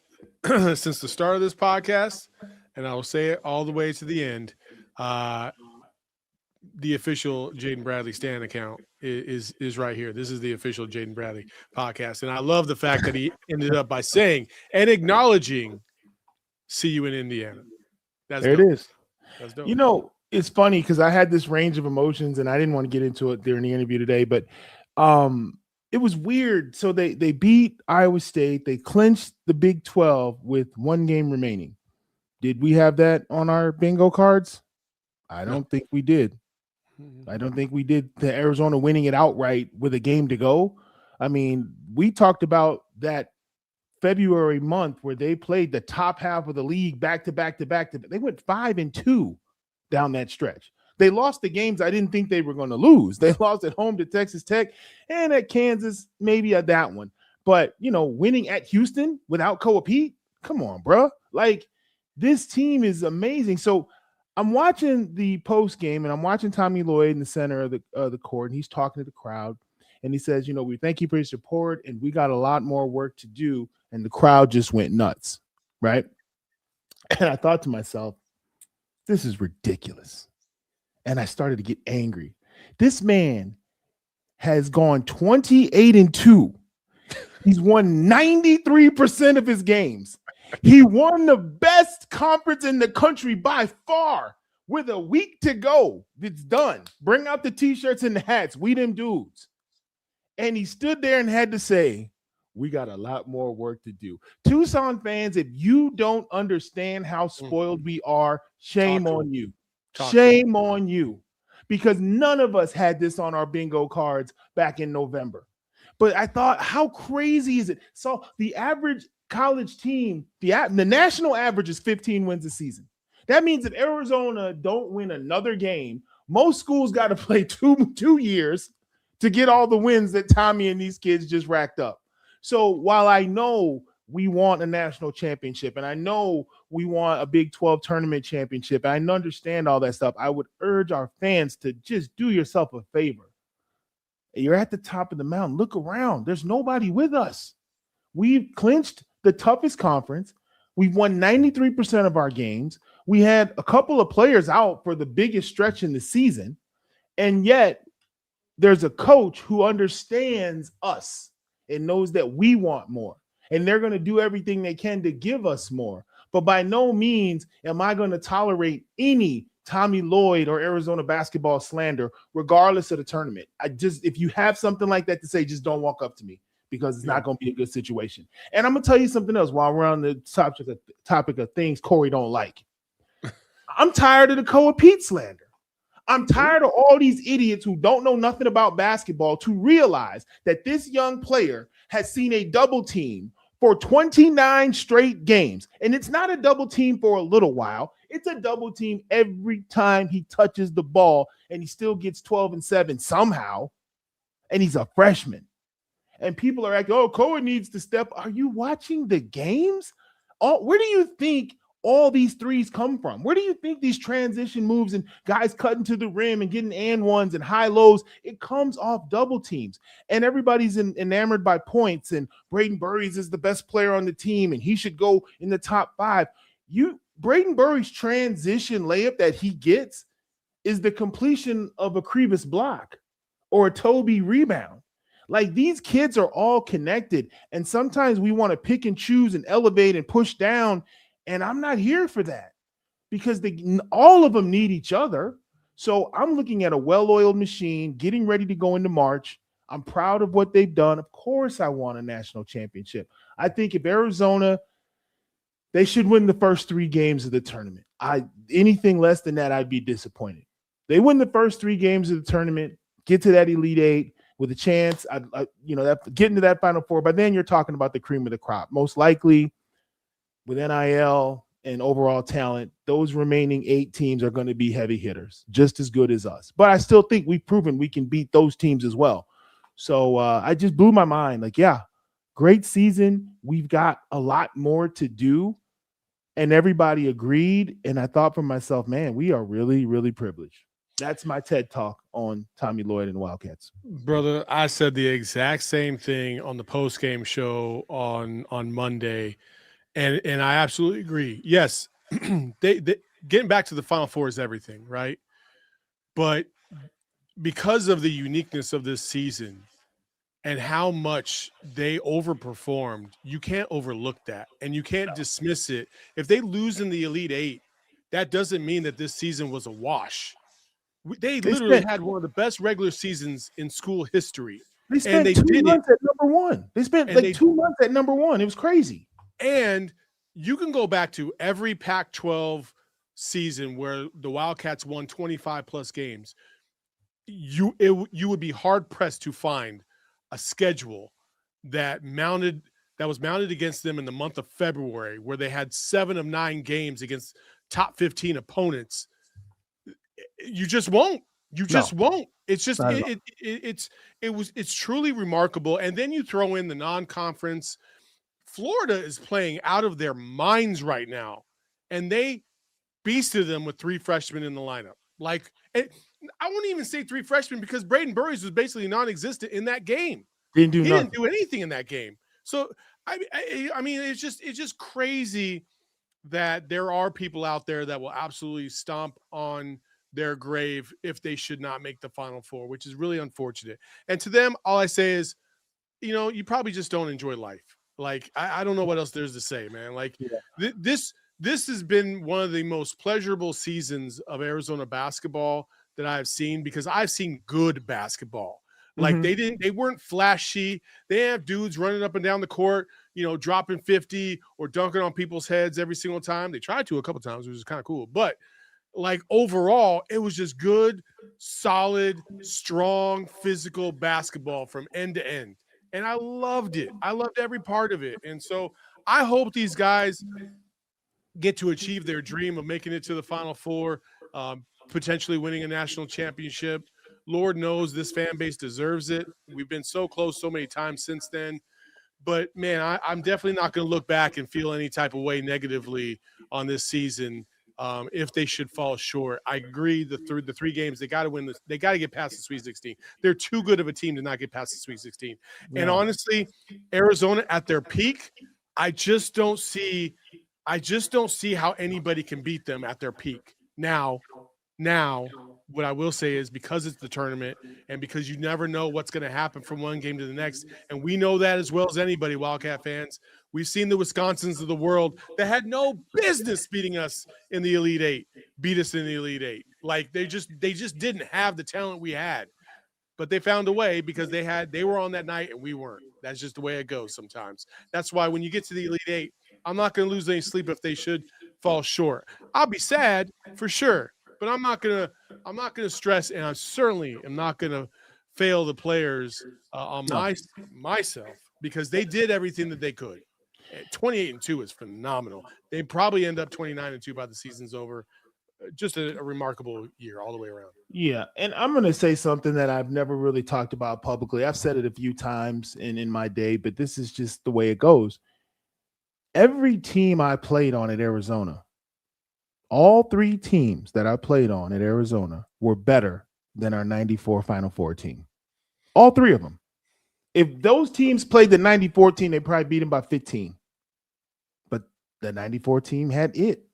[SPEAKER 4] since the start of this podcast, and I will say it all the way to the end. The official Jaden Bradley Stan account is right here. This is the official Jaden Bradley podcast. And I love the fact that he ended up by saying and acknowledging, see you in Indiana. That's
[SPEAKER 2] there
[SPEAKER 4] dope.
[SPEAKER 2] It is.
[SPEAKER 4] That's dope.
[SPEAKER 2] It's funny because I had this range of emotions and I didn't want to get into it during the interview today, but it was weird. So they beat Iowa State. They clinched the Big 12 with 1 game remaining. Did we have that on our bingo cards? I don't think we did. I don't think we did. The Arizona winning it outright with a game to go. I mean, we talked about that February month where they played the top half of the league back to back to back. They went 5-2 down that stretch. They lost the games I didn't think they were going to lose. They lost at home to Texas Tech and at Kansas, maybe at that one. But, winning at Houston without Koa Pete, come on, bro. Like, this team is amazing. So I'm watching the post game, and I'm watching Tommy Lloyd in the center of the court, and he's talking to the crowd, and he says, we thank you for your support, and we got a lot more work to do. And the crowd just went nuts, right? And I thought to myself, this is ridiculous. And I started to get angry. This man has gone 28-2. He's won 93% of his games. He won the best conference in the country by far with a week to go. It's done. Bring out the T-shirts and the hats. We them dudes. And he stood there and had to say, we got a lot more work to do. Tucson fans, if you don't understand how spoiled we are, shame on you. Shame on you. Because none of us had this on our bingo cards back in November. But I thought, how crazy is it? So the average college team, the national average is 15 wins a season. That means if Arizona don't win another game, most schools got to play two years to get all the wins that Tommy and these kids just racked up. So while I know we want a national championship and I know we want a Big 12 tournament championship, and I understand all that stuff, I would urge our fans to just do yourself a favor. You're at the top of the mountain. Look around. There's nobody with us. We've clinched the toughest conference. We've won 93% of our games. We had a couple of players out for the biggest stretch in the season. And yet there's a coach who understands us and knows that we want more. And they're going to do everything they can to give us more. But by no means am I going to tolerate any Tommy Lloyd or Arizona basketball slander, regardless of the tournament. If you have something like that to say, just don't walk up to me, because it's not going to be a good situation. And I'm going to tell you something else while we're on the topic of things Corey don't like. I'm tired of the Koa Pete slander. I'm tired of all these idiots who don't know nothing about basketball to realize that this young player has seen a double team for 29 straight games. And it's not a double team for a little while. It's a double team every time he touches the ball, and he still gets 12 and 7 somehow. And he's a freshman. And people are acting, oh, Koa needs to step. Are you watching the games? Where do you think all these threes come from? Where do you think these transition moves and guys cutting to the rim and getting and ones and high lows? It comes off double teams. And everybody's enamored by points, and Braden Burries is the best player on the team and he should go in the top 5. Braden Burries' transition layup that he gets is the completion of a Krivas block or a Toby rebound. Like, these kids are all connected, and sometimes we want to pick and choose and elevate and push down, and I'm not here for that, because all of them need each other. So I'm looking at a well-oiled machine getting ready to go into March. I'm proud of what they've done. Of course I want a national championship. I think if Arizona, they should win the first 3 games of the tournament. Anything less than that, I'd be disappointed. They win the first 3 games of the tournament, get to that Elite 8 with a chance, getting to that Final Four. But then you're talking about the cream of the crop. Most likely, with NIL and overall talent, those remaining 8 teams are going to be heavy hitters, just as good as us. But I still think we've proven we can beat those teams as well. So I just blew my mind. Like, yeah, great season. We've got a lot more to do. And everybody agreed. And I thought for myself, man, we are really, really privileged. That's my TED Talk on Tommy Lloyd and Wildcats.
[SPEAKER 1] Brother, I said the exact same thing on the post-game show on Monday. And I absolutely agree. Yes, they getting back to the Final Four is everything, right? But because of the uniqueness of this season and how much they overperformed, you can't overlook that, and you can't dismiss it. If they lose in the Elite 8, that doesn't mean that this season was a wash. They literally had one of the best regular seasons in school history.
[SPEAKER 2] They spent 2 months at number 1. They spent 2 months at number 1. It was crazy. And you can go back to every Pac-12 season where the Wildcats won 25-plus games. You would be hard-pressed to find a schedule that was mounted against them in the month of February, where they had 7 of 9 games against top 15 opponents. You just won't. You just won't. It's just it's truly remarkable. And then you throw in the non-conference. Florida is playing out of their minds right now, and they
[SPEAKER 1] beasted them with 3 freshmen in the lineup. Like, I wouldn't even say 3 freshmen because Braden Burries was basically non-existent in that game.
[SPEAKER 2] Didn't do
[SPEAKER 1] He
[SPEAKER 2] nothing.
[SPEAKER 1] didn't do anything in that game. So I mean, it's just crazy that there are people out there that will absolutely stomp on their grave if they should not make the Final Four, which is really unfortunate. And to them, all I say is, you probably just don't enjoy life. Like, I don't know what else there's to say, man. Like, this has been one of the most pleasurable seasons of Arizona basketball that I've seen, because I've seen good basketball. Like, they weren't flashy. They didn't have dudes running up and down the court, dropping 50 or dunking on people's heads every single time. They tried to a couple times, which was kind of cool. But like, overall, it was just good, solid, strong, physical basketball from end to end. And I loved it. I loved every part of it. And so I hope these guys get to achieve their dream of making it to the Final Four, potentially winning a national championship. Lord knows this fan base deserves it. We've been so close so many times since then. But, man, I'm definitely not going to look back and feel any type of way negatively on this season if they should fall short. I agree. The 3 games, they got to win this. They got to get past the Sweet 16. They're too good of a team to not get past the Sweet 16. Yeah. And honestly, Arizona at their peak, I just don't see how anybody can beat them at their peak. Now, what I will say is, because it's the tournament and because you never know what's going to happen from one game to the next, and we know that as well as anybody, Wildcat fans. We've seen the Wisconsins of the world that had no business beating us in the Elite Eight, beat us in the Elite Eight. Like, they just didn't have the talent we had. But they found a way because they were on that night and we weren't. That's just the way it goes sometimes. That's why when you get to the Elite Eight, I'm not going to lose any sleep if they should fall short. I'll be sad for sure, but I'm not gonna stress, and I certainly am not gonna fail the players on myself, because they did everything that they could. 28-2 is phenomenal. They probably end up 29-2 by the season's over. Just a remarkable year all the way around.
[SPEAKER 2] Yeah, and I'm going to say something that I've never really talked about publicly. I've said it a few times in my day, but this is just the way it goes. Every team I played on at Arizona, all 3 teams that I played on at Arizona were better than our 94 Final Four team. All 3 of them. If those teams played the 94 team, they probably beat them by 15. But the 94 team had it.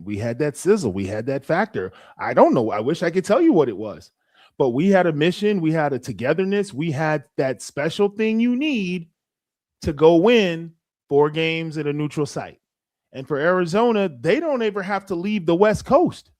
[SPEAKER 2] We had that sizzle. We had that factor. I don't know. I wish I could tell you what it was. But we had a mission. We had a togetherness. We had that special thing you need to go win 4 games at a neutral site. And for Arizona, they don't ever have to leave the West Coast.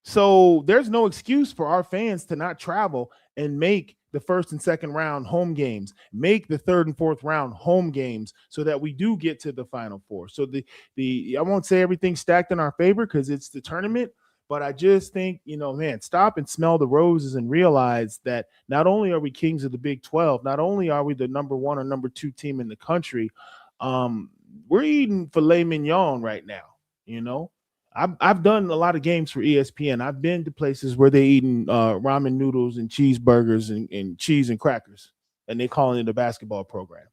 [SPEAKER 2] So there's no excuse for our fans to not travel and make the first and second round home games, make the third and fourth round home games, so that we do get to the Final Four. So I won't say everything's stacked in our favor because it's the tournament, but I just think, man, stop and smell the roses and realize that not only are we kings of the Big 12, not only are we the number 1 or number 2 team in the country, we're eating filet mignon right now. I've done a lot of games for ESPN. I've been to places where they're eating ramen noodles and cheeseburgers and cheese and crackers, and they calling it a basketball program.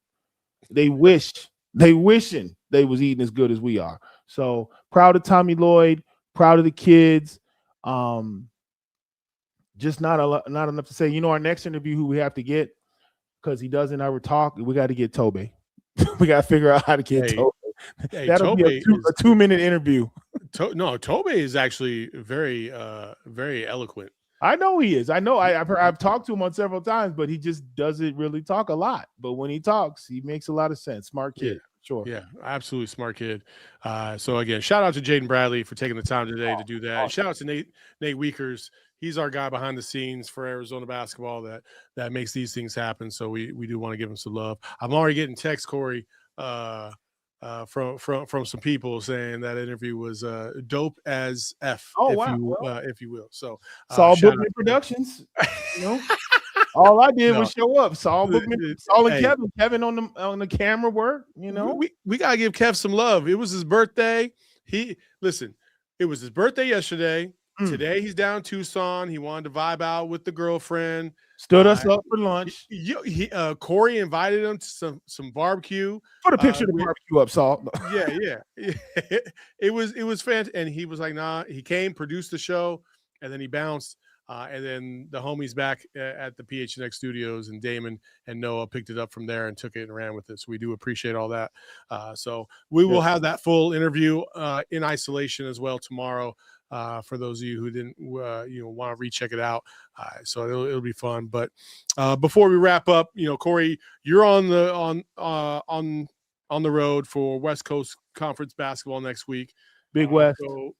[SPEAKER 2] They wishing they was eating as good as we are. So proud of Tommy Lloyd, proud of the kids. Just not enough to say. Our next interview, who we have to get, because he doesn't ever talk, we got to get Tobe. We got to figure out how to get Tobe. That'll be a 2-minute interview.
[SPEAKER 1] Tobe is actually very, very eloquent.
[SPEAKER 2] I know he is. I know. I've talked to him on several times, but he just doesn't really talk a lot. But when he talks, he makes a lot of sense. Smart kid.
[SPEAKER 1] Yeah.
[SPEAKER 2] Sure.
[SPEAKER 1] Yeah, absolutely smart kid. So again, shout out to Jaden Bradley for taking the time today to do that. Awesome. Shout out to Nate Weekers. He's our guy behind the scenes for Arizona basketball that makes these things happen. So we do want to give him some love. I'm already getting texts, Corey, from some people saying that interview was dope as F.
[SPEAKER 2] Oh,
[SPEAKER 1] if you will. So
[SPEAKER 2] Saul Bookman Productions. All I did was show up. Saul and Kevin on the camera work.
[SPEAKER 1] We gotta give Kev some love. It was his birthday. It was his birthday yesterday. Today he's down in Tucson. He wanted to vibe out with the girlfriend.
[SPEAKER 2] Stood us up for lunch.
[SPEAKER 1] Corey invited him to some barbecue.
[SPEAKER 2] Put a picture of the barbecue up, Salt.
[SPEAKER 1] Yeah. It was fantastic. And he was like, nah, he came, produced the show, and then he bounced. And then the homies back at the PHNX studios, and Damon and Noah picked it up from there and took it and ran with it. So we do appreciate all that. So we will have that full interview in isolation as well tomorrow. For those of you who didn't, want to recheck it out, so it'll be fun. But before we wrap up, Corey, you're on the road for West Coast Conference basketball next week.
[SPEAKER 2] Big West.
[SPEAKER 1] So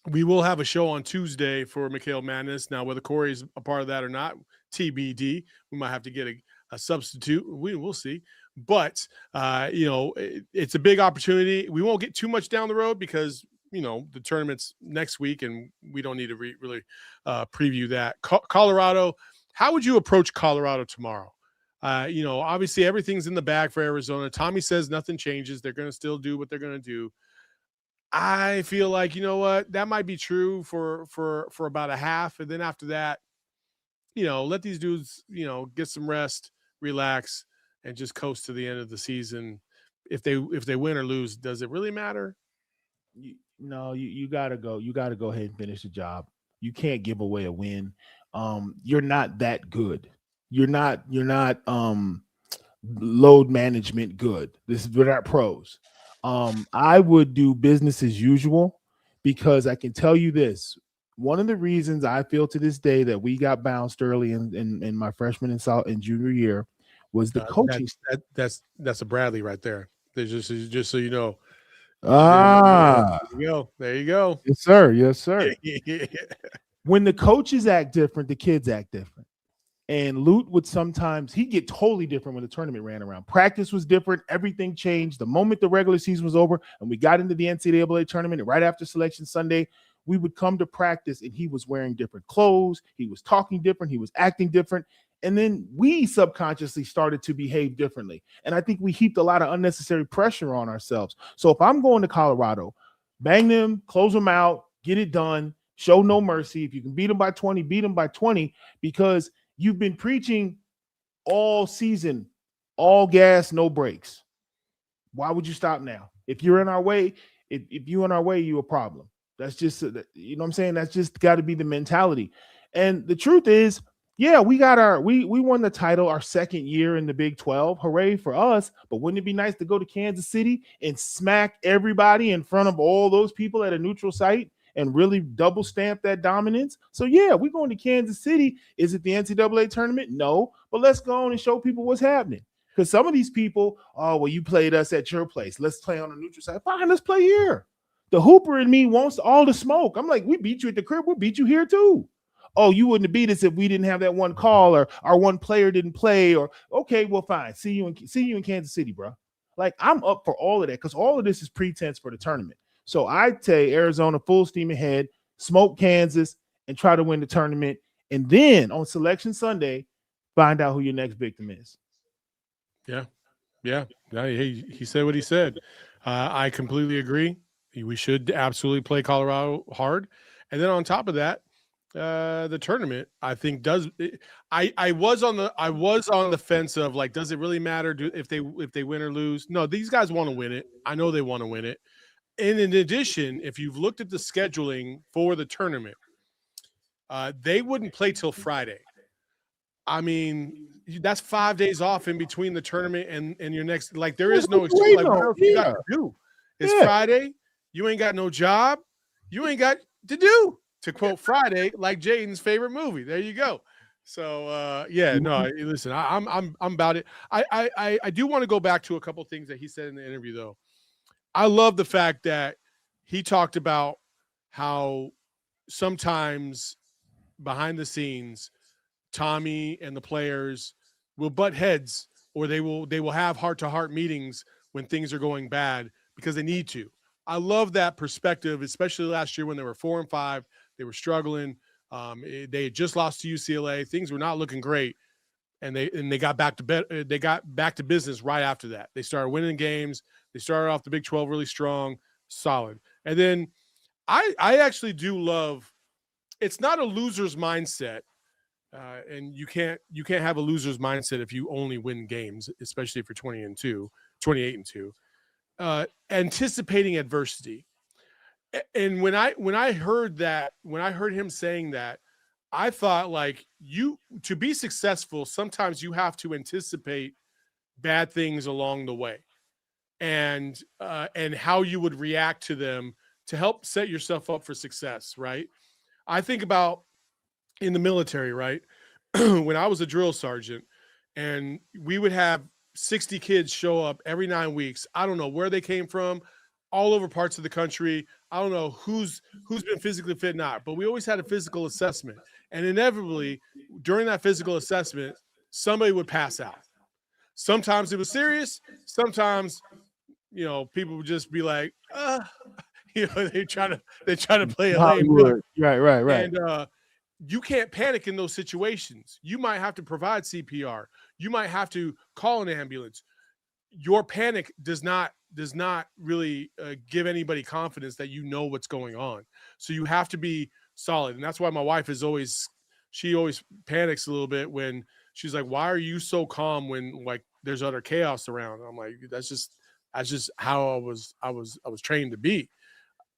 [SPEAKER 1] we will have a show on Tuesday for Mikhail Madness. Now, whether Corey's a part of that or not, TBD. We might have to get a substitute. We'll see. But it's a big opportunity. We won't get too much down the road because the tournament's next week, and we don't need to really preview that. Colorado, how would you approach Colorado tomorrow? Obviously everything's in the bag for Arizona. Tommy says nothing changes. They're going to still do what they're going to do. I feel like, that might be true for about a half. And then after that, let these dudes, get some rest, relax, and just coast to the end of the season. If they win or lose, does it really matter?
[SPEAKER 2] No, you gotta go. You gotta go ahead and finish the job. You can't give away a win. You're not that good. You're not load management good. We're not pros. I would do business as usual, because I can tell you this. One of the reasons I feel to this day that we got bounced early in my freshman and junior year was the coaching.
[SPEAKER 1] That's a Bradley right there. There's just so you know. There you go.
[SPEAKER 2] Yes, sir. When the coaches act different, the kids act different. And Lute would sometimes, he'd get totally different when the tournament ran around. Practice was different. Everything changed. The moment the regular season was over and we got into the NCAA tournament, and right after Selection Sunday, we would come to practice and he was wearing different clothes. He was talking different. He was acting different. And then we subconsciously started to behave differently. And I think we heaped a lot of unnecessary pressure on ourselves. So if I'm going to Colorado, bang them, close them out, get it done, show no mercy. If you can beat them by 20, beat them by 20, because you've been preaching all season, all gas, no brakes. Why would you stop now? If you're in our way, if you're in our way, you're a problem. That's just, what I'm saying? That's just got to be the mentality. And the truth is, yeah, we won the title our second year in the Big 12. Hooray for us. But wouldn't it be nice to go to Kansas City and smack everybody in front of all those people at a neutral site and really double stamp that dominance? So, yeah, we're going to Kansas City. Is it the NCAA tournament? No. But let's go on and show people what's happening. Because some of these people, you played us at your place. Let's play on a neutral site. Fine, let's play here. The Hooper in me wants all the smoke. I'm like, we beat you at the crib. We'll beat you here too. Oh, you wouldn't have beat us if we didn't have that one call, or our one player didn't play, or okay, well, fine. See you in Kansas City, bro. Like, I'm up for all of that, because all of this is pretense for the tournament. So I'd say Arizona full steam ahead, smoke Kansas, and try to win the tournament. And then on Selection Sunday, find out who your next victim is.
[SPEAKER 1] Yeah. He said what he said. I completely agree. We should absolutely play Colorado hard. And then on top of that, the tournament, I think, does. I was on the fence of, like, does it really matter if they win or lose? No, these guys want to win it. I know they want to win it. And in addition, if you've looked at the scheduling for the tournament, they wouldn't play till Friday. I mean, that's 5 days off in between the tournament and your next. Like, there is no excuse. Like, what else you got to do? It's Friday. You ain't got no job. You ain't got to do. To quote Friday, like Jaden's favorite movie. There you go. So listen, I'm about it. I do want to go back to a couple things that he said in the interview, though. I love the fact that he talked about how sometimes behind the scenes, Tommy and the players will butt heads, or they will have heart-to-heart meetings when things are going bad because they need to. I love that perspective, especially last year when they were 4-5. They were struggling. They had just lost to UCLA. Things were not looking great, and they got back to business right after that. They started winning games. They started off the Big 12 really strong, solid. And then I actually do love it's not a loser's mindset. And you can't have a loser's mindset if you only win games, especially if you're 28-2. Anticipating adversity. And when I heard him saying that, I thought, like, to be successful, sometimes you have to anticipate bad things along the way, and how you would react to them to help set yourself up for success, right? I think about in the military, right? When I was a drill sergeant and we would have 60 kids show up every 9 weeks. I don't know where they came from, all over parts of the country. I don't know who's been physically fit or not, but we always had a physical assessment. And inevitably, during that physical assessment, somebody would pass out. Sometimes it was serious. Sometimes, people would just be like, they try to play a lame duck.
[SPEAKER 2] Right.
[SPEAKER 1] And you can't panic in those situations. You might have to provide CPR. You might have to call an ambulance. Your panic does not really give anybody confidence that you know what's going on. So you have to be solid. And that's why my wife she always panics a little bit when she's like, why are you so calm when, like, there's other chaos around? I'm like, that's just how I was trained to be.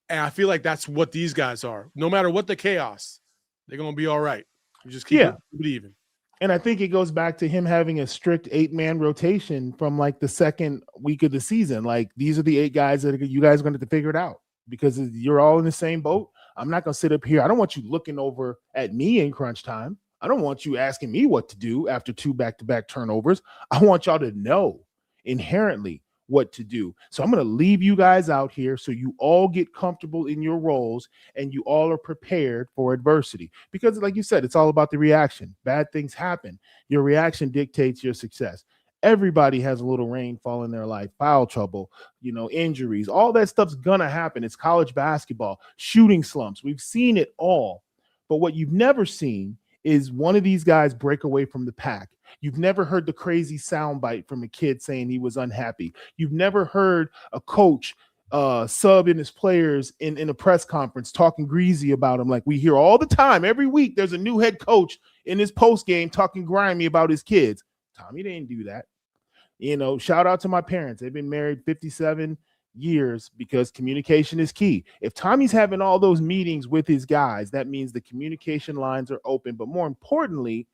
[SPEAKER 1] And I feel like that's what these guys are. No matter what the chaos, they're going to be all right. You just keep believing.
[SPEAKER 2] And I think it goes back to him having a strict 8-man rotation from like the second week of the season. Like, these are the 8 guys that you guys are going to have to figure it out because you're all in the same boat. I'm not going to sit up here. I don't want you looking over at me in crunch time. I don't want you asking me what to do after 2 back-to-back turnovers. I want y'all to know inherently what to do. So I'm going to leave you guys out here so you all get comfortable in your roles and you all are prepared for adversity. Because like you said, it's all about the reaction. Bad things happen. Your reaction dictates your success. Everybody has a little rainfall in their life, foul trouble, injuries. All that stuff's going to happen. It's college basketball, shooting slumps. We've seen it all. But what you've never seen is one of these guys break away from the pack. You've never heard the crazy soundbite from a kid saying he was unhappy. You've never heard a coach sub in his players in a press conference talking greasy about him. Like we hear all the time. Every week there's a new head coach in his post game talking grimy about his kids. Tommy didn't do that. Shout out to my parents. They've been married 57 years because communication is key. If Tommy's having all those meetings with his guys, that means the communication lines are open. But more importantly,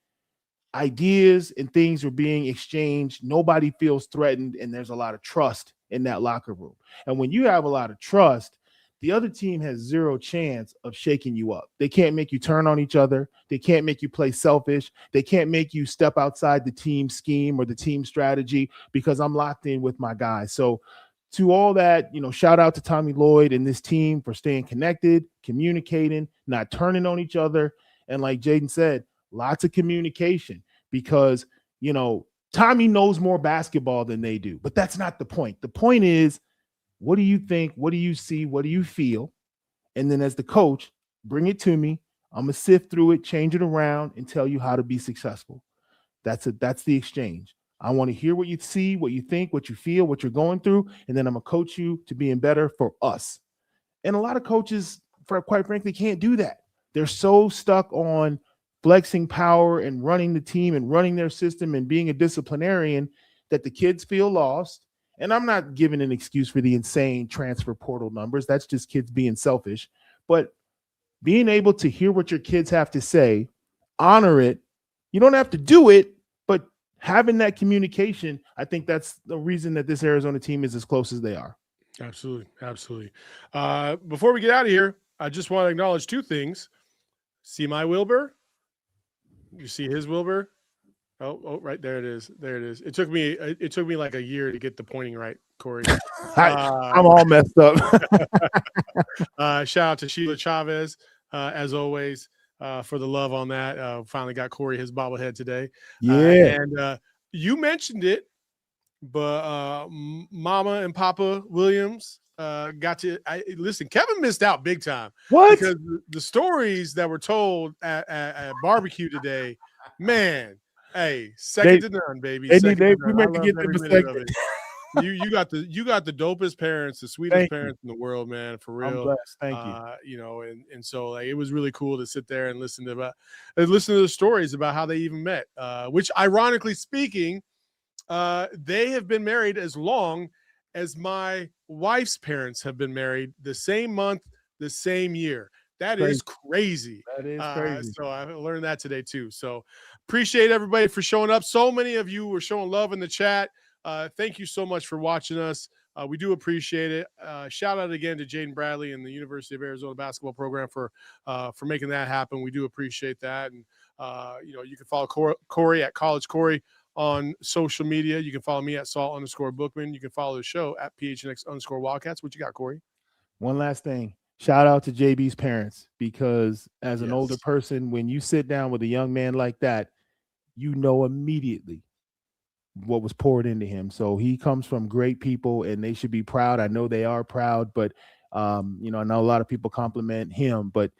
[SPEAKER 2] ideas and things are being exchanged. Nobody feels threatened, and there's a lot of trust in that locker room. And when you have a lot of trust, the other team has zero chance of shaking you up. They can't make you turn on each other. They can't make you play selfish. They can't make you step outside the team scheme or the team strategy because I'm locked in with my guys. So to all that, shout out to Tommy Lloyd and this team for staying connected, communicating, not turning on each other. And like Jaden said, lots of communication because, Tommy knows more basketball than they do. But that's not the point. The point is, what do you think? What do you see? What do you feel? And then as the coach, bring it to me. I'm going to sift through it, change it around, and tell you how to be successful. That's the exchange. I want to hear what you see, what you think, what you feel, what you're going through, and then I'm going to coach you to being better for us. And a lot of coaches, quite frankly, can't do that. They're so stuck on flexing power and running the team and running their system and being a disciplinarian that the kids feel lost. And I'm not giving an excuse for the insane transfer portal numbers. That's just kids being selfish. But being able to hear what your kids have to say, honor it. You don't have to do it, but having that communication, I think that's the reason that this Arizona team is as close as they are.
[SPEAKER 1] Absolutely. Absolutely. Before we get out of here, I just want to acknowledge 2 things. See my Wilbur? You see his Wilbur? Oh, right there it is. There it is. It took me like a year to get the pointing right, Corey.
[SPEAKER 2] I'm all messed up.
[SPEAKER 1] Shout out to Sheila Chavez, as always, for the love on that. Finally got Corey his bobblehead today.
[SPEAKER 2] Yeah.
[SPEAKER 1] And you mentioned it, but Mama and Papa Williams got to listen. Kevin missed out big time.
[SPEAKER 2] What?
[SPEAKER 1] Because the stories that were told at barbecue today, man. Hey, second to none, baby.
[SPEAKER 2] We meant to get them a second.
[SPEAKER 1] you got the dopest parents, the sweetest parents in the world, man, for real.
[SPEAKER 2] I'm blessed. Thank you.
[SPEAKER 1] You know, and so like it was really cool to sit there and listen to the stories about how they even met. Which, ironically speaking, they have been married as long as my wife's parents have been married, the same month, the same year. That is crazy.
[SPEAKER 2] That is crazy.
[SPEAKER 1] So I learned that today too. So appreciate everybody for showing up. So many of you were showing love in the chat. Thank you so much for watching us. We do appreciate it. Shout out again to Jaden Bradley and the University of Arizona basketball program for making that happen. We do appreciate that. And you know, you can follow Corey at College Corey on social media. You can follow me at Saul_Bookman. You can follow the show at PHNX_Wildcats. What you got, Corey?
[SPEAKER 2] One last thing. Shout out to JB's parents, because as an older person, when you sit down with a young man like that, you know immediately what was poured into him. So he comes from great people, and they should be proud. I know they are proud, but you know, I know a lot of people compliment him, but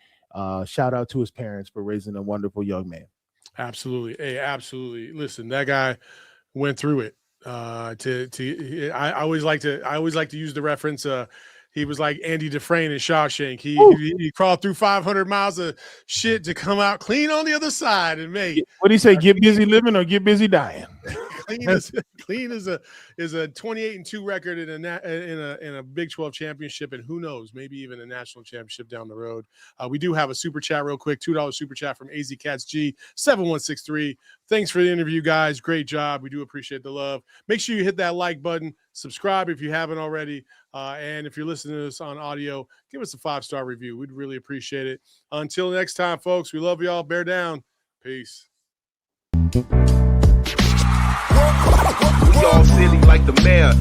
[SPEAKER 2] shout out to his parents for raising a wonderful young man. Absolutely.
[SPEAKER 1] Hey, absolutely. Listen, that guy went through it. I always like to use the reference. He was like Andy Dufresne in Shawshank. He crawled through 500 miles of shit to come out clean on the other side. And mate,
[SPEAKER 2] what do you say? Get busy living or get busy dying?
[SPEAKER 1] Clean is a 28-2 record in a Big 12 championship, and who knows, maybe even a national championship down the road. We do have a super chat real quick, $2 super chat from AZ Cats G 7163. Thanks for the interview, guys. Great job. We do appreciate the love. Make sure you hit that like button, subscribe if you haven't already, and if you're listening to this on audio, give us a 5-star review. We'd really appreciate it. Until next time, folks, we love y'all. Bear down. Peace.
[SPEAKER 5] We all silly like the mayor.